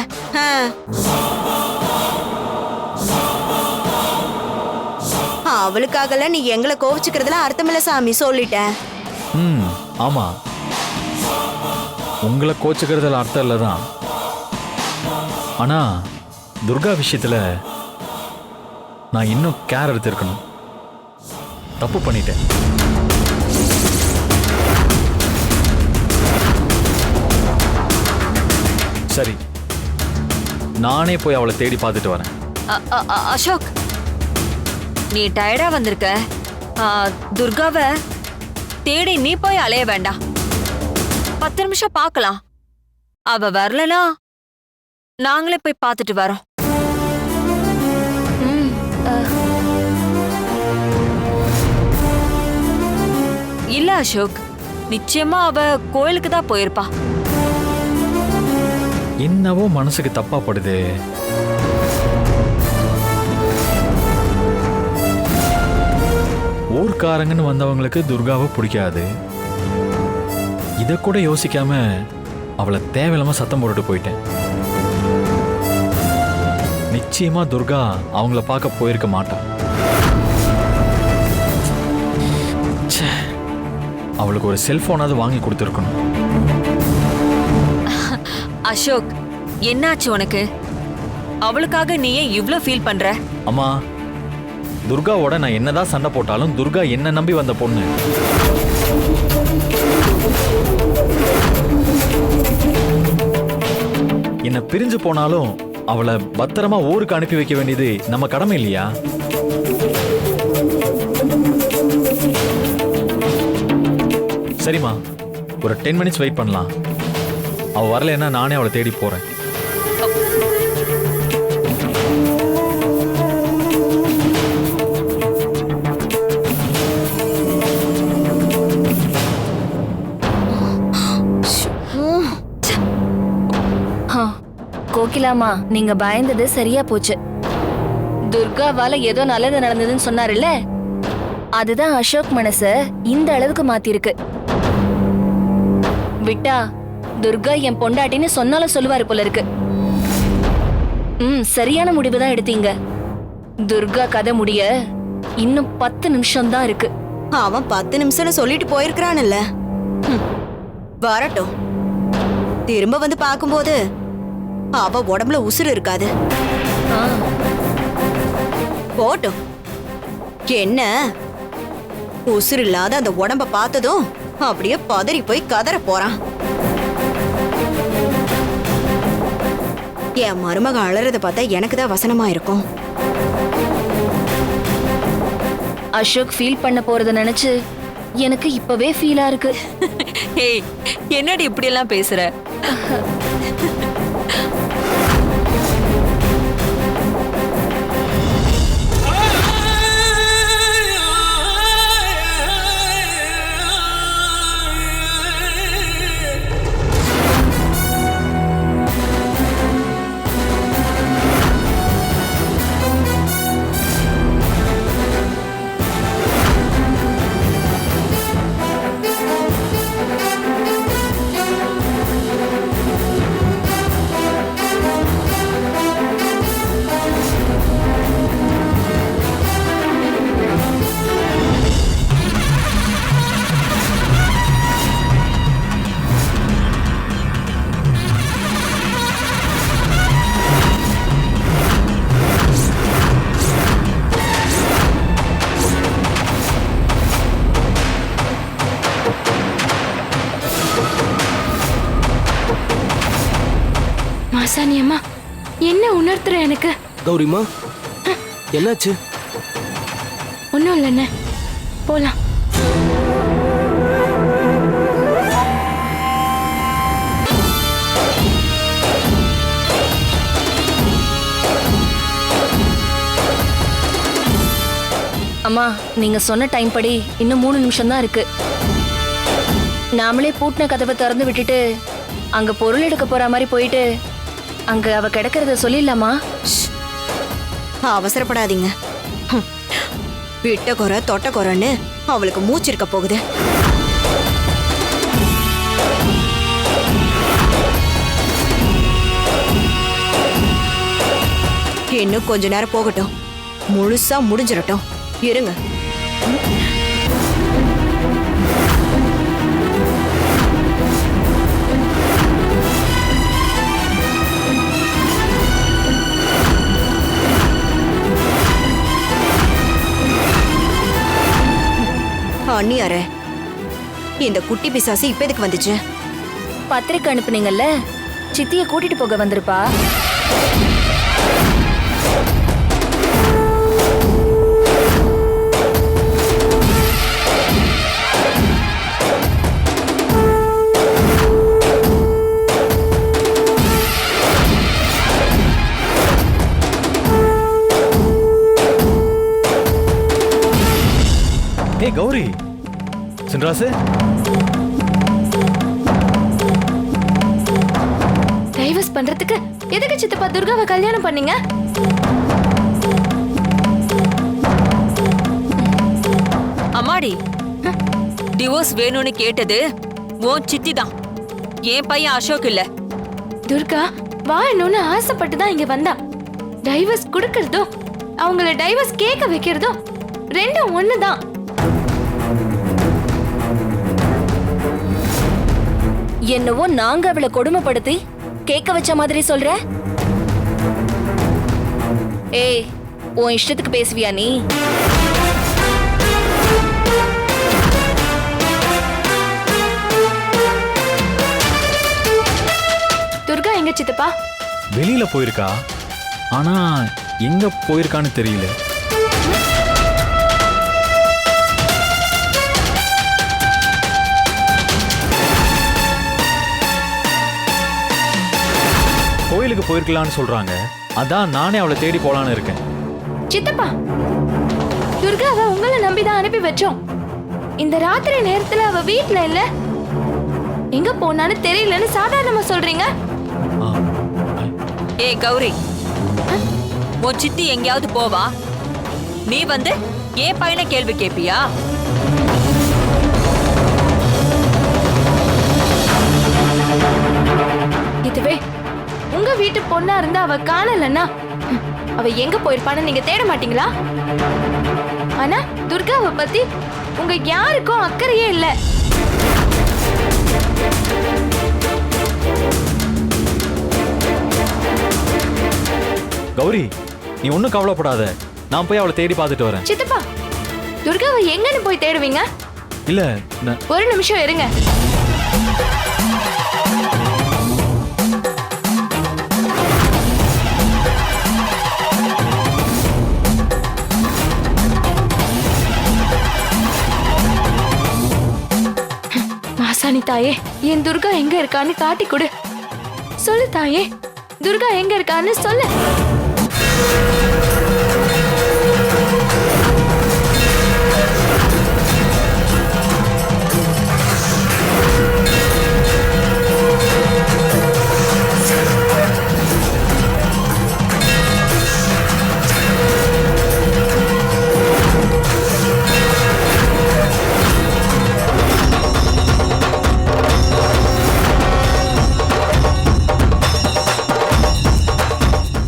அவளுக்காகல நீ எங்களை கோவிச்சுக்கிறதுல அர்த்தமில்ல சாமி, சொல்லிட்டேன். ஆமா, உங்களை கோச்சுக்கிறதுல அர்த்தம் இல்லதான். ஆனா துர்கா விஷயத்துல நான் இன்னும் கேர் எடுத்திருக்கணும். தப்பு பண்ணிட்டேன். சரி, நானே போய் அவளை தேடி பார்த்துட்டு வரேன். அசோக், நீ டயர்டா வந்திருக்க. துர்காவை தேடி நீ போய் அலைய வேண்டாம். 10 நிமிஷம் பார்க்கலாம். அவ வரலனா நாங்களே போய் பார்த்துட்டு வரோம். இல்ல அசோக், நிச்சயமா அவ கோயிலுக்கு தான் போயிருப்பா. என்னவோ மனசுக்கு தப்பா படுது. ஊர்க்காரங்கன்னு வந்தவங்களுக்கு துர்காவை பிடிக்காது. இத கூட யோசிக்காம அவளை தேவையில்லாம சத்தம் போட்டுட்டு போயிட்டேன். நிச்சயமா துர்கா அவங்கள பார்க்க போயிருக்க மாட்டா. அவளுக்கு ஒரு செல்போனாவது வாங்கி கொடுத்துருக்கணும். அசோக், என்னாச்சு உனக்கு? அவளுக்காக நீ ஏன் இவ்ளோ ஃபீல் பண்ற? அம்மா, துர்காவோட நான் என்னதான் சண்டை போட்டாலும் துர்கா என்ன நம்பி வந்த பொண்ணு. என்ன பிரிஞ்சு போனாலும் அவளை பத்திரமா ஊருக்கு அனுப்பி வைக்க வேண்டியது நம்ம கடமை இல்லையா? சரிம்மா, ஒரு 10 மினிட்ஸ் வெயிட் பண்ணலாம். அவ வரலன்னா நானே அவளை தேடி போறேன். கோகிலாமா, நீங்க பயந்தது சரியா போச்சு. துர்காவால ஏதோ நல்லது நடந்ததுன்னு சொன்னாருல்ல, அதுதான் அசோக் மனச இந்த அளவுக்கு மாத்திருக்கு. விட்டா துர்கா என் பொண்டாட்டின்னு சொன்னாலும் சொல்லுவாரு போல இருக்கு. சரியான முடிவு தான் எடுத்தீங்க. துர்கா கதை முடிய இன்னும் 10 நிமிஷம் தான் இருக்கு. அவன் 10 நிமிஷம்னு சொல்லிட்டு போயிருக்கிறான்ல. வரட்டும். திரும்ப வந்து பார்க்கும்போது அவ உடம்புல உசுறு இருக்காது. போட்டும். என்ன உசுறு இல்லாத அந்த உடம்ப பார்த்ததும் அப்படியே பதறி போய் கதற போறான். என் மருமக அழறத பார்த்தா எனக்கு தான் வசனமா இருக்கும். அசோக் ஃபீல் பண்ண போறத நினைச்சு எனக்கு இப்பவே ஃபீலா இருக்கு. ஏய், என்னடி இப்படி எல்லாம் பேசுற? மாசாணி அம்மா, என்ன உணர்த்துற எனக்கு? கௌரிமா, என்னாச்சு? ஒன்னும் இல்லைண்ணே, போலாம். அம்மா, நீங்க சொன்ன டைம் படி இன்னும் 3 நிமிஷம் தான் இருக்கு. நாமளே பூட்டின கதவை திறந்து விட்டுட்டு அங்க பொருள் எடுக்க போற மாதிரி போயிட்டு அங்க அவ கிடக்கிறத சொல்லிடலாமா? அவசரப்படாதீங்க. விட்ட குறை தொட்ட குறைன்னு அவளுக்கு மூச்சு இருக்க போகுது. இன்னும் கொஞ்ச நேரம் போகட்டும், முழுசா முடிஞ்சிடட்டும். இருங்க. அண்ணியாரே, இந்த குட்டி பிசாசு இப்ப எதுக்கு வந்துச்சு? பத்திரிக்கை அனுப்புனீங்கல்ல, சித்திய கூட்டிட்டு போக வந்திருப்பா. ஏய் கௌரி, சின்ராசு, டைவர்ஸ் பண்றதுக்கு எதுக்கு சித்தப்பா துர்காவை கல்யாணம் பண்ணீங்க? அம்மாடி, டிவோர்ஸ் வேணும்னு கேட்டது உன் சித்தி தான், என் பையன் அசோக் இல்ல. துர்கா வாழணும்னு ஆசைப்பட்டு தான் இங்க வந்தா. டைவர்ஸ் கொடுக்கறதும் அவங்கள டைவர்ஸ் கேட்க வைக்கிறதும் ரெண்டும் ஒண்ணுதான். என்னவோ நாங்க அவளை கொடுமைப்படுத்தி கேட்க வச்ச மாதிரி சொல்ற. ஏய், உன் இஷ்டத்துக்கு பேசுவியா நீ? துர்கா எங்க சித்தப்பா? வெளியில போயிருக்கா, ஆனா எங்க போயிருக்கான்னு தெரியல. கோயிலுக்கு போயிருக்கலான்னு சொல்றாங்க, அதான் நானே அவளை தேடி போலான்னு இருக்கேன். சித்தப்பா, துர்காவை உங்களை நம்பிதான் அனுப்பி வச்சோம். இந்த ராத்திரி நேரத்துல அவ வீட்ல இல்ல, எங்க போனான்னு தெரியலன்னு சாதாரணமா சொல்றீங்க. ஏய் கௌரி, உன் சித்தி எங்கேயாவது போவா, நீ வந்து ஏன் பையனை கேள்வி கேப்பியா? இதுவே உங்க வீட்டு பொண்ணா இருந்தா அவ காணலன்னா அவ எங்க போயிருப்பான்னு நீங்க தேட மாட்டீங்களா? ஆனா துர்காவை பத்தி உங்க யாருக்கும் அக்கறையே இல்ல. கௌரி, நீ ஒன்றும் கவலைப்படாத, நான் போய் அவளை தேடி பார்த்துட்டு வரேன். சித்தப்பா, துர்காவை எங்கன்னு போய் தேடுவீங்க? இல்ல ஒரு நிமிஷம் இருங்க. மாசாணி தாயே, என் துர்கா எங்க இருக்கான்னு காட்டி கொடு. சொல்லு தாயே, துர்கா எங்க இருக்கான்னு சொல்லு.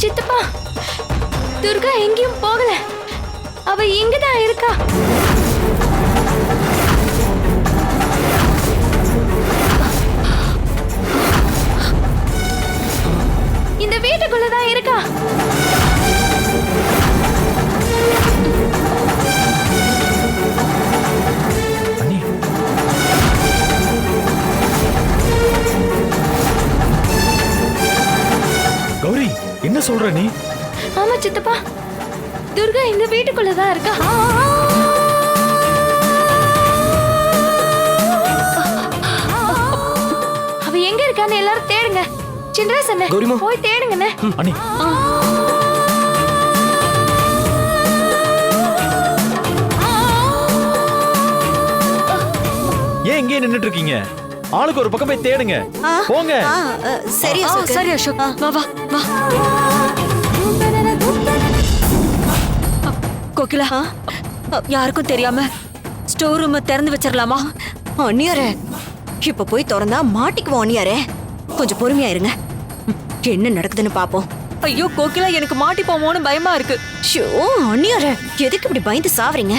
சித்தப்பா, துர்கா எங்கேயும் போகல, அவ இங்கதான் இருக்கா. இந்த வீட்டுக்குள்ளதான் இருக்கா. கௌரி, என்ன சொல்ற நீ? ஆமா சித்தப்பா, துர்கா இந்த வீட்டுக்குள்ளதான் இருக்கா. அவ எங்க இருக்கான்னு எல்லாரும் தேடுங்க. சின்ராசண்ணே, போய் தேடுங்கண்ணே. அண்ணி, ஏன் இங்கே நின்னுட்டு இருக்கீங்க? ஆளுக்கு ஒரு பக்கம் போய் தேடுங்க. போங்க. சரி அசோக், சரி அசோக், வா வா வா. கோகிலா, யாருக்கும் தெரியாம ஸ்டோர் ரூம் திறந்து வச்சிரலாமா? அண்ணியாரே, இப்ப போய் திறந்தா மாட்டிக்குவோம் அண்ணியாரே. கொஞ்சம் பொறுமையா இருங்க, என்ன நடக்குதுன்னு பாப்போம். ஐயோ கோகிலா, எனக்கு மாட்டி போமோன்னு பயமா இருக்கு. ஷோ அண்ணியாரே, எதுக்கு இப்படி பயந்து சாவறீங்க?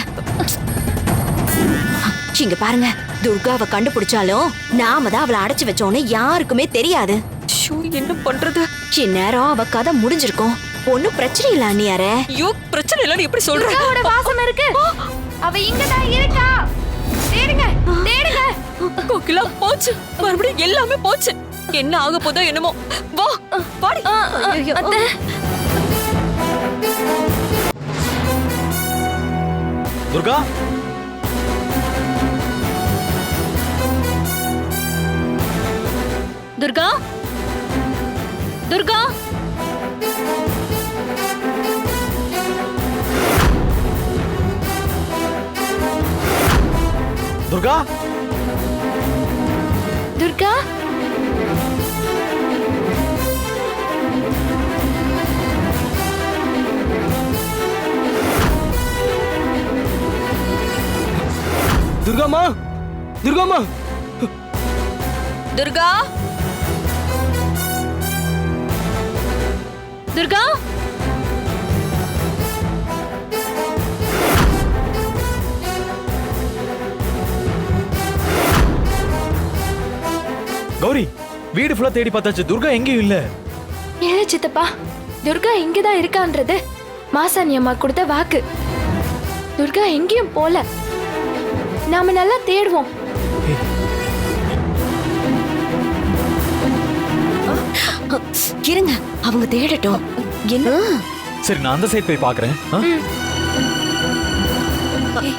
இங்க பாருங்க, துர்காவை கண்டுபிடிச்சாலும் நாம தான் அவளை அடைச்சு வச்சோன்னு யாருக்குமே தெரியாது. ஷோ, என்ன பண்றது? இந்நேரம் அவ கதை முடிஞ்சிருக்கும். ஒண்ணும் பிரச்சனை இல்ல அண்ணியாரே. ஐயோ, பிரச்சனை இல்லன்னு எப்படி சொல்ற? துர்காவோட வாசம் இருக்கு, அவ இங்கதான் இருக்கா. தேடுங்க தேடுங்க. கோகிலா, போச்சு, மறுபடியும் எல்லாமே போச்சு. என்ன ஆக போதோ என்னமோ. வா பாடி. அத்தை, துர்கா, துர்கா, துர்கா, துர்கா, துர்கா. துர்காமா, துர்காமா, துர்கா, துர்கா, கௌரி, வீடு ஃபுல்லா தேடி பார்த்தாச்சு, துர்கா எங்கேயும் இல்ல. ஏ சித்தப்பா, துர்கா இங்கதான் இருக்கான்றது மாசாணி அம்மா கொடுத்த வாக்கு. துர்கா எங்கேயும் போல, நாம நல்லா தேடுவோம். இருங்க, அவங்க தேடட்டும். என்ன? சரி, நான் அந்த சைடு போய் பாக்குறேன்.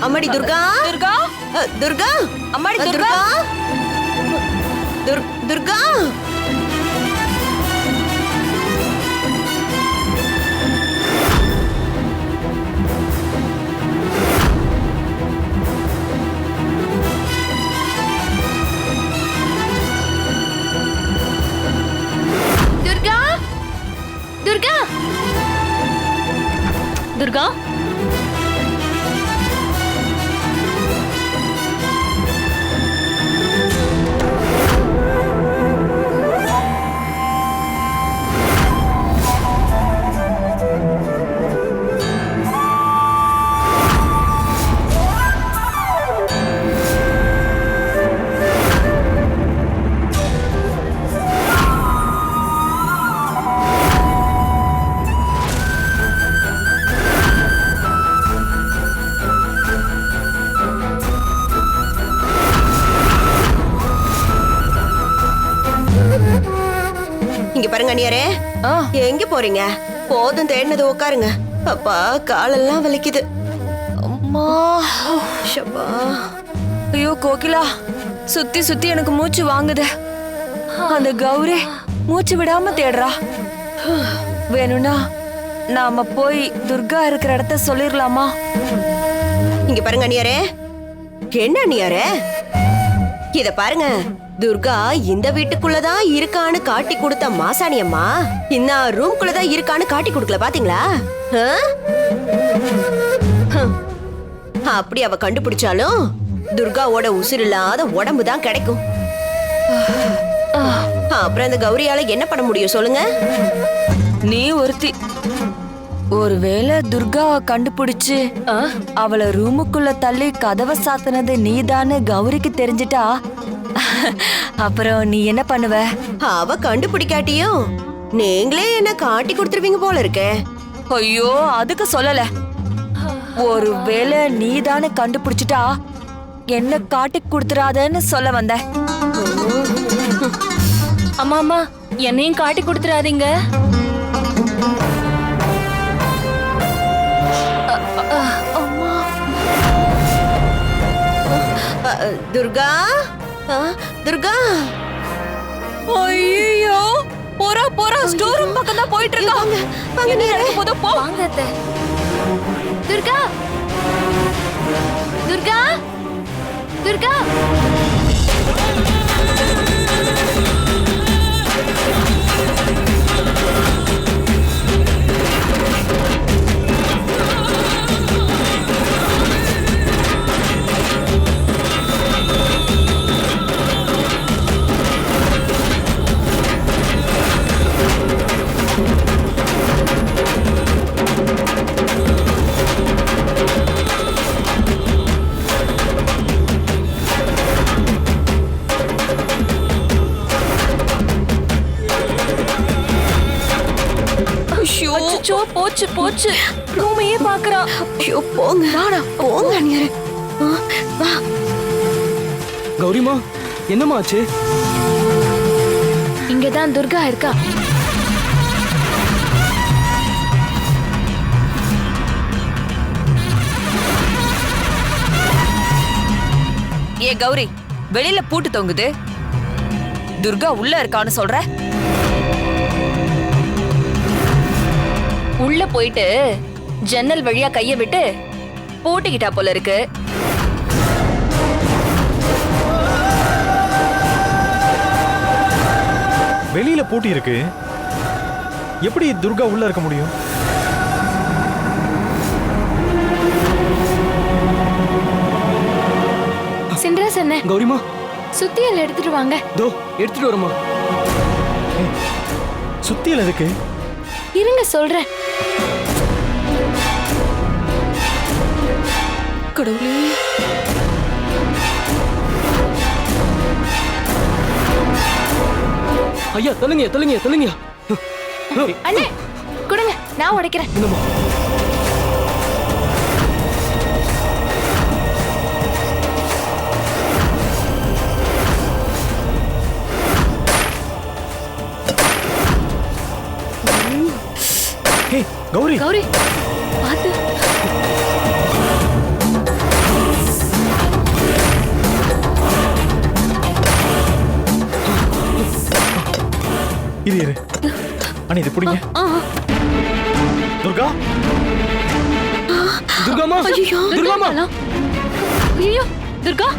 அம்மாடி துர்கா, துர்கா, துர்கா, அம்மாடி துர்கா, துர்கா. துர்கா, துர்கா இங்க பாருங்க அண்ணியாரே, எங்க போறீங்க? போதும் தேடினது உட்காருங்க. அப்பா காலெல்லாம் வலிக்குது. அம்மா ஷப்பா. ஐயோ கோகிலா, சுத்தி சுத்தி எனக்கு மூச்சு வாங்குது. அந்த கௌரி மூச்சு விடாம தேடுறா. வேணும்னா நாம போய் துர்கா இருக்கிற இடத்த சொல்லிடலாமா? இங்க பாருங்க அண்ணியாரே. என்ன அண்ணியாரே? இத பாருங்க, துர்கா இந்த வீட்டுக்குள்ளதான் இருக்கான்னு காட்டி கொடுத்த மாசாணி அம்மா இந்த ரூம்குள்ளதான் இருக்கான்னு காட்டி கொடுக்கல, பாத்தீங்களா? அப்படி அவ கண்டுபிடிச்சாலும் துர்காவோட உசுர் இல்லாத உடம்பு தான் கிடைக்கும். அப்புறம் அந்த கௌரியால என்ன பண்ண முடியும் சொல்லுங்க? நீ ஒருத்தி. ஒருவேளை துர்காவை கண்டுபிடிச்சு அவளை ரூமுக்குள்ள தள்ளி கதவை சாத்தினது நீதான்னு கௌரிக்கு தெரிஞ்சிட்டா அப்புறம் நீ என்ன பண்ணுவ? அவ கண்டுபிடிக்காட்டியும் நீங்களே என்ன காட்டி கொடுத்துருவீங்க போல இருக்கே. ஐயோ, அதுக்கு சொல்லல. ஒருவேளை நீதானு கண்டுபிடிச்சிட்டா என்ன காட்டி கொடுத்துறாதன்னு சொல்ல வந்த. அம்மா அம்மா, என்னையும் காட்டி கொடுத்துறாதீங்க. துர்கா, துர்கா. ஐயோ, போறா போறா, ஸ்டோர் ரூம் பக்கம் தான் போயிட்டு இருக்காங்க. என்ன நடக்க போதோ போ. வாங்க அத்தை. துர்கா, துர்கா, துர்கா. அச்சோ, போச்சு போச்சு, ரூமையே பாக்குறா. ஐயோ போங்க, போங்க அண்ணியாரே. வா. கௌரிமா, என்னம்மா ஆச்சு? இங்கதான் துர்கா இருக்கா. ஏ கௌரி, வெளியில பூட்டு தொங்குது. துர்கா உள்ள இருக்கான்னு சொல்ற? உள்ள போயிட்டு ஜன்னல் வழியா கைய விட்டு போட்டுக்கிட்டா போல இருக்கு. வெளியில பூட்டி இருக்கு. எப்படி துர்கா உள்ள இருக்க முடியும்? சின்ராஸ் என்ன? கௌரிமா, சுத்தியல் எடுத்துட்டு வாங்க. தோ எடுத்துட்டு வரமா. சுத்தியல் எதுக்கு? இருங்க சொல்றேன். கடவுளே. ஐயா, தள்ளுங்க தள்ளுங்க தள்ளுங்க. அண்ணே கொடுங்க, நான் உடைக்கிறேன். என்னம்மா? ஹே கௌரி, கௌரி பாத்து. இரு அண்ணி, இது பிடிங்க. துர்கா, துர்காமா, ஐயோ துர்காமா, ஐயோ துர்கா.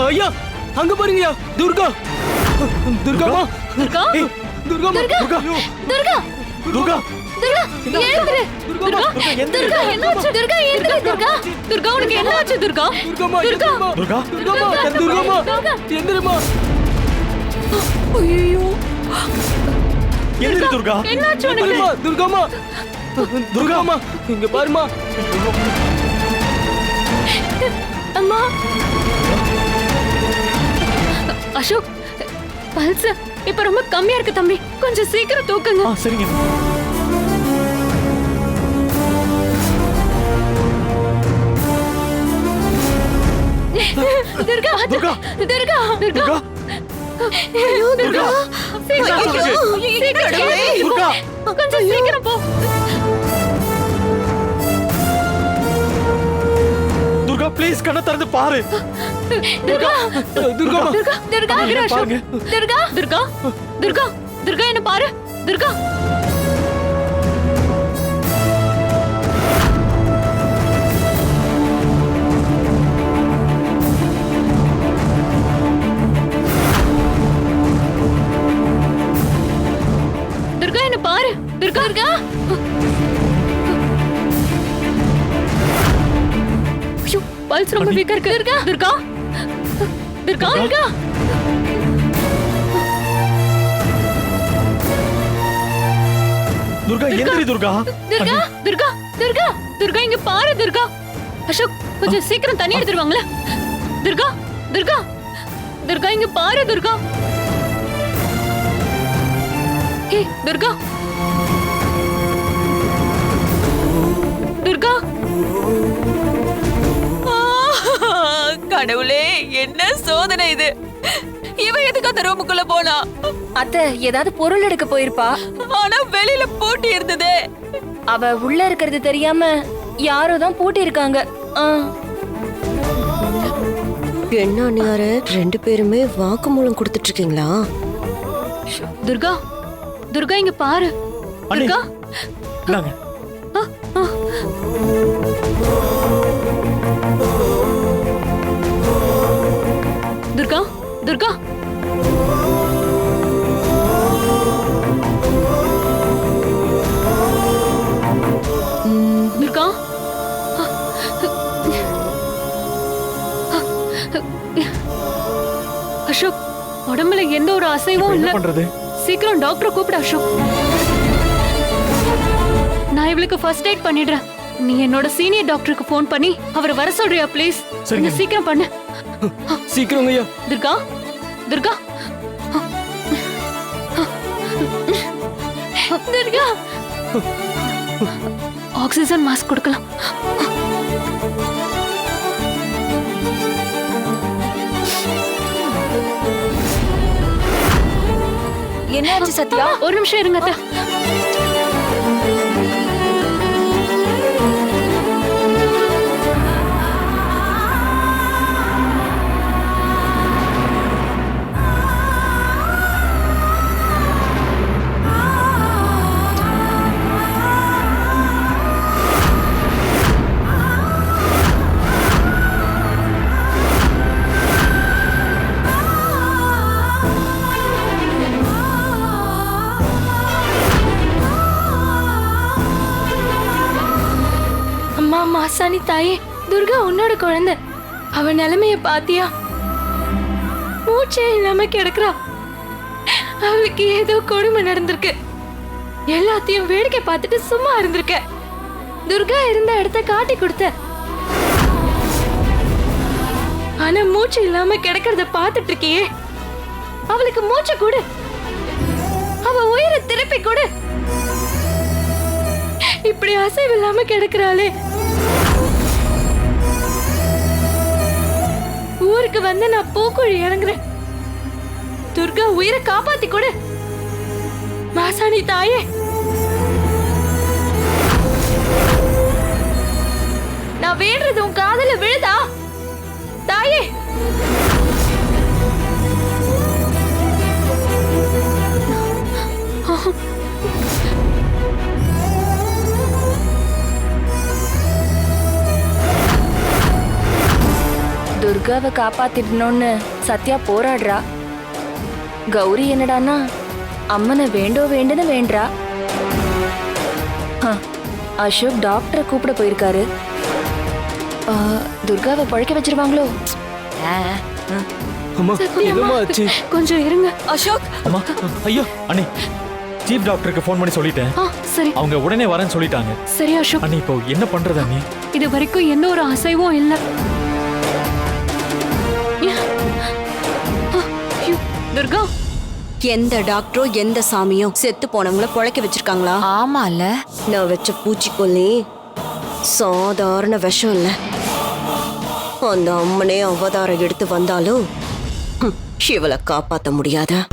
ஐயா அங்க பாருங்கய்யா துர்கா துர்காமா துர்கா ஏய், துர்காமா துர்கா துர்கா துர்கா துர்கா எழுந்துரு துர்கா துர்கா என்னாச்சு துர்கா எழுந்துரு துர்கா துர்கா உனக்கு என்னாச்சு துர்கா துர்காமா துர்கா துர்கா துர்காமா துர்காமா எந்திரமா ஐயோ எந்திரி துர்கா என்னாச்சு உனக்கு பாருமா துர்காமா துர்காமா இங்க பாருமா அம்மா அசோக் பல்ஸ் இப்ப ரொம்ப கம்மியா இருக்கு தம்பி கொஞ்சம் சீக்கிரம் தூக்குங்க சரிங்க துர்கா துர்கா துர்கா துர்கா ஐயோ துர்கா சீக்கிரம் துர்கா கொஞ்சம் சீக்கிரம் போ துர்கா ப்ளீஸ் கண்ணை திறந்து பாரு துர்கா துர்காமா துர்கா துர்கா பாருங்க. துர்கா துர்கா துர்கா துர்கா என்ன பாரு துர்கா துர்கா என்ன பாரு துர்கா துர்கா ஐயோ பல்ஸ் ரொம்ப வீக்கா இருக்கு துர்கா துர்கா துர்கா துர்கா துர்கா எந்திரி துர்கா துர்கா துர்கா துர்கா துர்கா இங்க பாரு துர்கா அசோக் கொஞ்சம் சீக்கிரம் தண்ணி எடுத்துருவாங்களே துர்கா துர்கா துர்கா இங்க பாரு துர்கா ஹே துர்கா துர்கா கடவுளே என்ன சோதனை இது இவ எதுக்கு அந்த ரூமுக்குள்ள போனா அத்தை ஏதாவது பொருள் எடுக்க போயிருப்பா ஆனா வெளியில போட்டி இருந்ததே அவ உள்ள இருக்கிறது தெரியாம யாரோ தான் பூட்டி இருக்காங்க என்ன அண்ணியாரு 2 பேருமே வாக்குமூலம் கொடுத்துட்டு இருக்கீங்களா? துர்கா துர்கா இங்க பாரு அண்ணே. துர்கா இந்தாங்க. துர்கா துர்கா துர்கா அசோக் உடம்புல எந்த ஒரு அசைவும் என்ன இல்ல பண்றது சீக்கிரம் டாக்டரை கூப்பிடு அசோக் நான் இவளுக்கு ஃபர்ஸ்ட் எய்ட் பண்ணிடுறேன் நீ என்னோட சீனியர் டாக்டருக்கு ஃபோன் பண்ணி அவரை வர சொல்றியா ப்ளீஸ் சரிங்க. சீக்கிரம் பண்ணு சீக்கிரம் ஐயா துர்கா துர்கா துர்கா ஆக்சிஜன் மாஸ்க் கொடுக்கலாம் என்னாச்சு சத்யா ஒரு நிமிஷம் இருங்க அத்தை. அம்மா மாசாணி தாயே துர்கா உன்னோட குழந்தை அவ நிலைமைய பாத்தியா மூச்சே இல்லாம கிடக்குறா அவளுக்கு ஏதோ கொடுமை நடந்திருக்கு எல்லாத்தையும் வேடிக்கை பார்த்துட்டு சும்மா இருந்திருக்க துர்கா இருந்த இடத்த காட்டி கொடுத்த ஆனா மூச்சு இல்லாம கிடக்கிறத பார்த்துட்டு இருக்கியே அவளுக்கு மூச்சு கொடு அவ உயிரை திருப்பி கொடு இப்படி அசைவு இல்லாம கிடக்குறாளே ஊருக்கு வந்து நான் பூக்குழி இறங்குறேன் துர்கா உயிரை காப்பாத்தி கொடு மாசாணி தாயே நான் வேண்டுறது உன் காதுல விழுதா தாயே துர்காவை காப்பாத்திடணும்னு சத்யா போராடுறா. கௌரி என்னடான்னா அம்மனை வேண்டுன்னு வேண்டா. அசோக் டாக்டரை கூப்பிட போயிருக்காரு. துர்காவை பழைக்க வச்சிருவாங்களோ? அம்மா என்னம்மா ஆச்சு? கொஞ்சம் இருங்க. அசோக், அம்மா ஐயோ அண்ணி, சீஃப் டாக்டருக்கு ஃபோன் பண்ணி சொல்லிட்டேன். சரி அவங்க உடனே வரேன்னு சொல்லிட்டாங்க. சரி அசோக், அண்ணி இப்போ என்ன பண்றது அண்ணி? இது வரைக்கும் எந்த ஒரு அசைவும் இல்ல. துர்கா, எந்த டாக்டரோ எந்த சாமியோ செத்து போனவங்கள பொழைக்க வச்சிருக்காங்களா? ஆமால, நான் வச்ச பூச்சிக்கொல்லி சாதாரண விஷம் இல்ல. அந்த அம்மனே அவதாரம் எடுத்து வந்தாலும் இவளை காப்பாத்த முடியாத.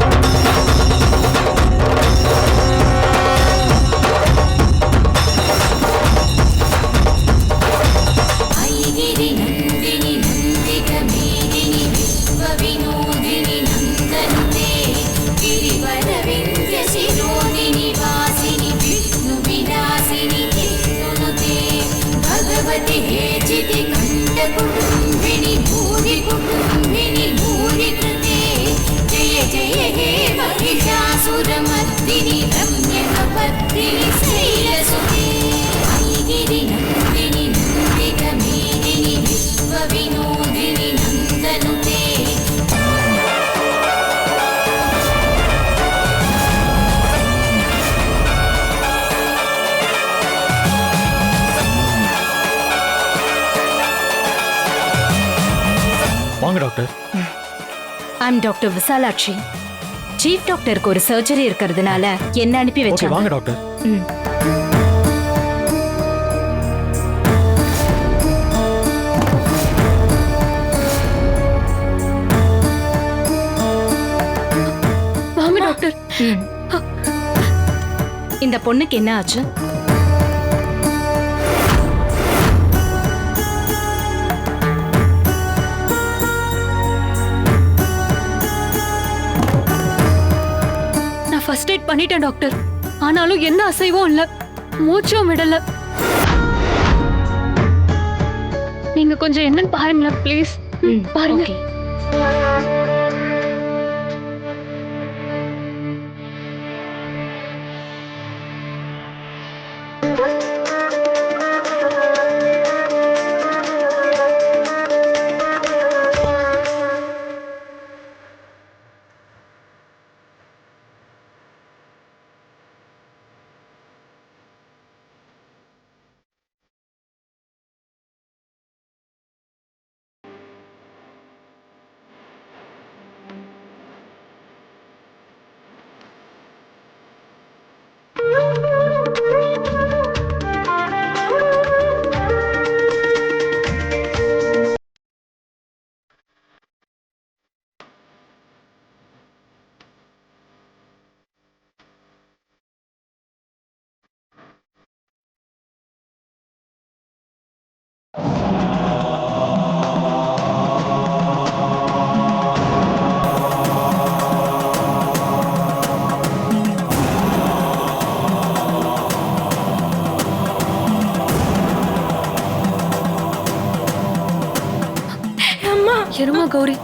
வாங்க doctor. I'm doctor Visalakshi. Chief டாக்டருக்கு ஒரு சர்ஜரி இருக்கிறதுனால என்ன அனுப்பி ஓகே வச்சாங்க. வாங்க டாக்டர். வாங்க டாக்டர். இந்த பொண்ணுக்கு என்ன ஆச்சு? ஃபர்ஸ்ட் எய்ட் பண்ணிட்டேன் டாக்டர். ஆனாலும் என்ன அசைவும் இல்ல, மூச்சும் விடல. நீங்க கொஞ்சம் என்னன்னு பாருங்களேன் ப்ளீஸ். பாருங்க. இருமா கௌரி.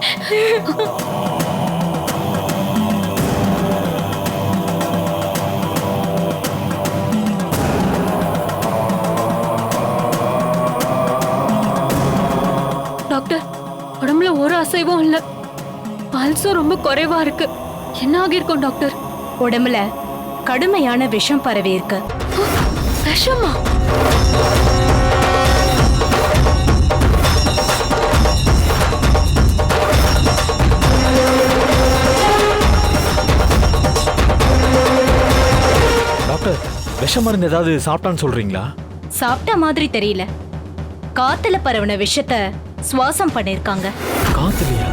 டாக்டர், உடம்புல ஒரு அசைவும் இல்ல, பல்ஸும் ரொம்ப குறைவா இருக்கு. என்ன ஆகியிருக்கும் டாக்டர்? உடம்புல கடுமையான விஷம் பரவி இருக்கு. விஷமா? டாக்டர், விஷ மருந்து ஏதாவது சாப்பிட்டான்னு சொல்றீங்களா? சாப்பிட்ட மாதிரி தெரியல. காத்துல பரவன விஷத்தை சுவாசம் பண்ணிருக்காங்க. காத்துலயா?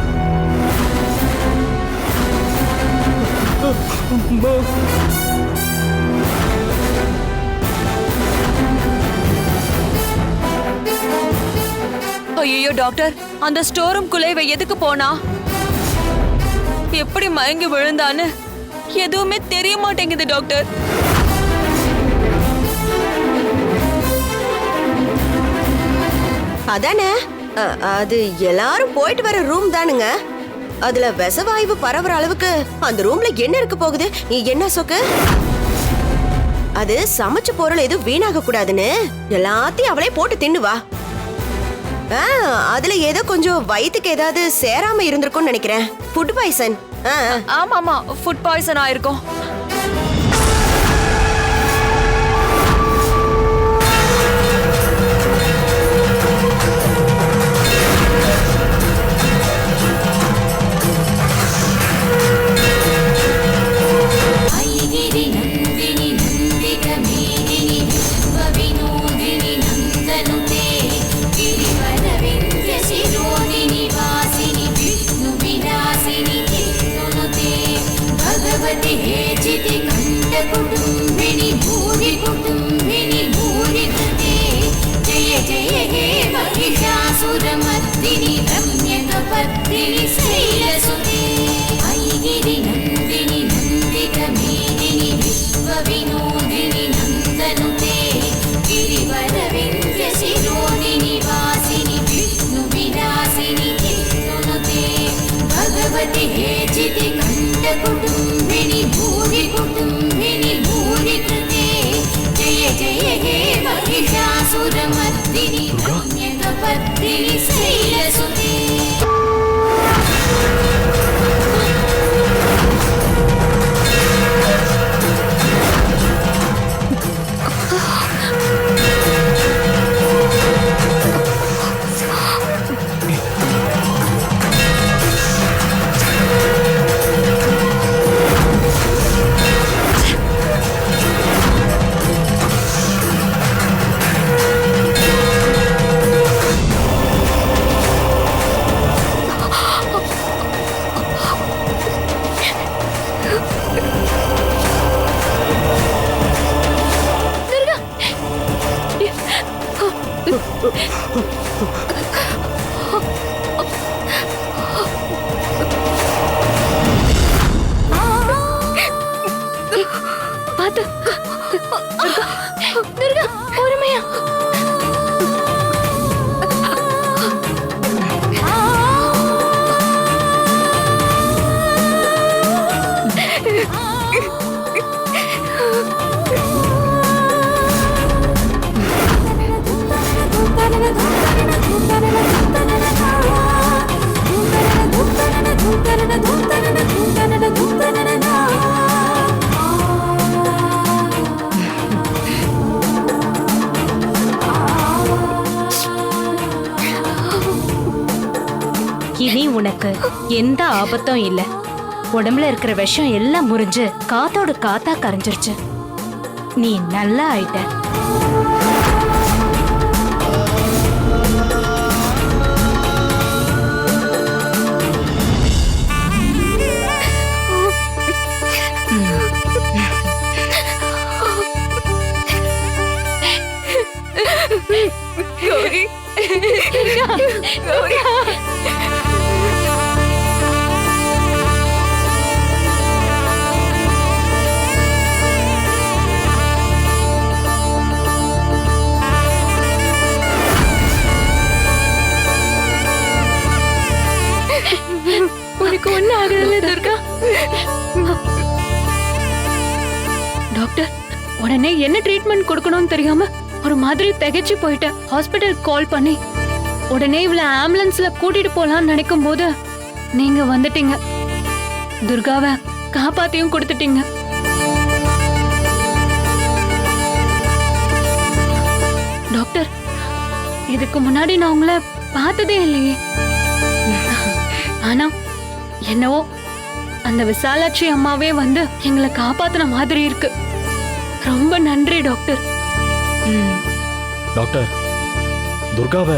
ஐயோ டாக்டர், அந்த ஸ்டோர் ரூம்குள்ள இவ எதுக்கு போனா? எப்படி மயங்கி விழுந்தான்னு எதுவுமே தெரிய மாட்டேங்குது டாக்டர். அதானே அது எல்லாரும் போயிட்டு வர ரூம் தானுங்க. அதுல விஷவாயு பரவுற அளவுக்கு அந்த ரூம்ல என்ன இருக்க போகுது? என்ன சொக்கு? அது சமைச்ச பொருள் எதுவும் வீணாக கூடாதுன்னு எல்லாத்தையும் அவளே போட்டு தின்னுவா. அதுல ஏதோ கொஞ்சம் வயிற்றுக்கு ஏதாவது சேராம இருந்திருக்கும்னு நினைக்கிறேன். Food poison. ஆமா ஃபுட் பாய்சன் ஆயிருக்கும். இனி உனக்கு எந்த ஆபத்தும் இல்ல. உடம்புல இருக்கிற விஷம் எல்லாம் முறிஞ்சு காத்தோட காத்தா கரைஞ்சிருச்சு. நீ நல்லா ஆயிட்ட. கௌரி, கௌரி. உனக்கு ஒண்ணு ஆகுதுல்ல துர்கா? டாக்டர் உடனே என்ன ட்ரீட்மெண்ட் கொடுக்கணும்னு தெரியாம ஒரு மாதிரி திகைச்சு போயிட்டேன். ஹாஸ்பிட்டல் கால் பண்ணி உடனே இவள ஆம்புலன்ஸ்ல கூட்டிட்டு போலாம்னு நினைக்கும் போது நீங்க வந்துட்டீங்க. துர்காவை காப்பாத்தியும் கொடுத்துட்டீங்க. டாக்டர் இதுக்கு முன்னாடி நான் உங்களை பார்த்ததே இல்லையே. ஆனா என்னவோ அந்த விசாலாட்சி அம்மாவே வந்து எங்களை காப்பாத்தின மாதிரி இருக்கு. ரொம்ப நன்றி டாக்டர். டாக்டர் துர்காவை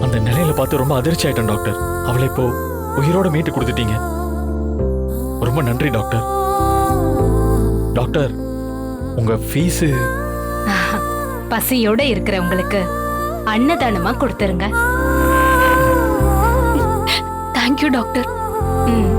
அந்த நிலையில பார்த்து ரொம்ப அதிர்ச்சி ஆயிட்டேன் டாக்டர். அவளை இப்போ உயிரோட மீட்டு கொடுத்துட்டீங்க. ரொம்ப நன்றி டாக்டர். டாக்டர் உங்க ஃபீஸ் பசியோட இருக்கிறவங்களுக்கு அன்னதானமா கொடுத்துருங்க. Thank you doctor. ம்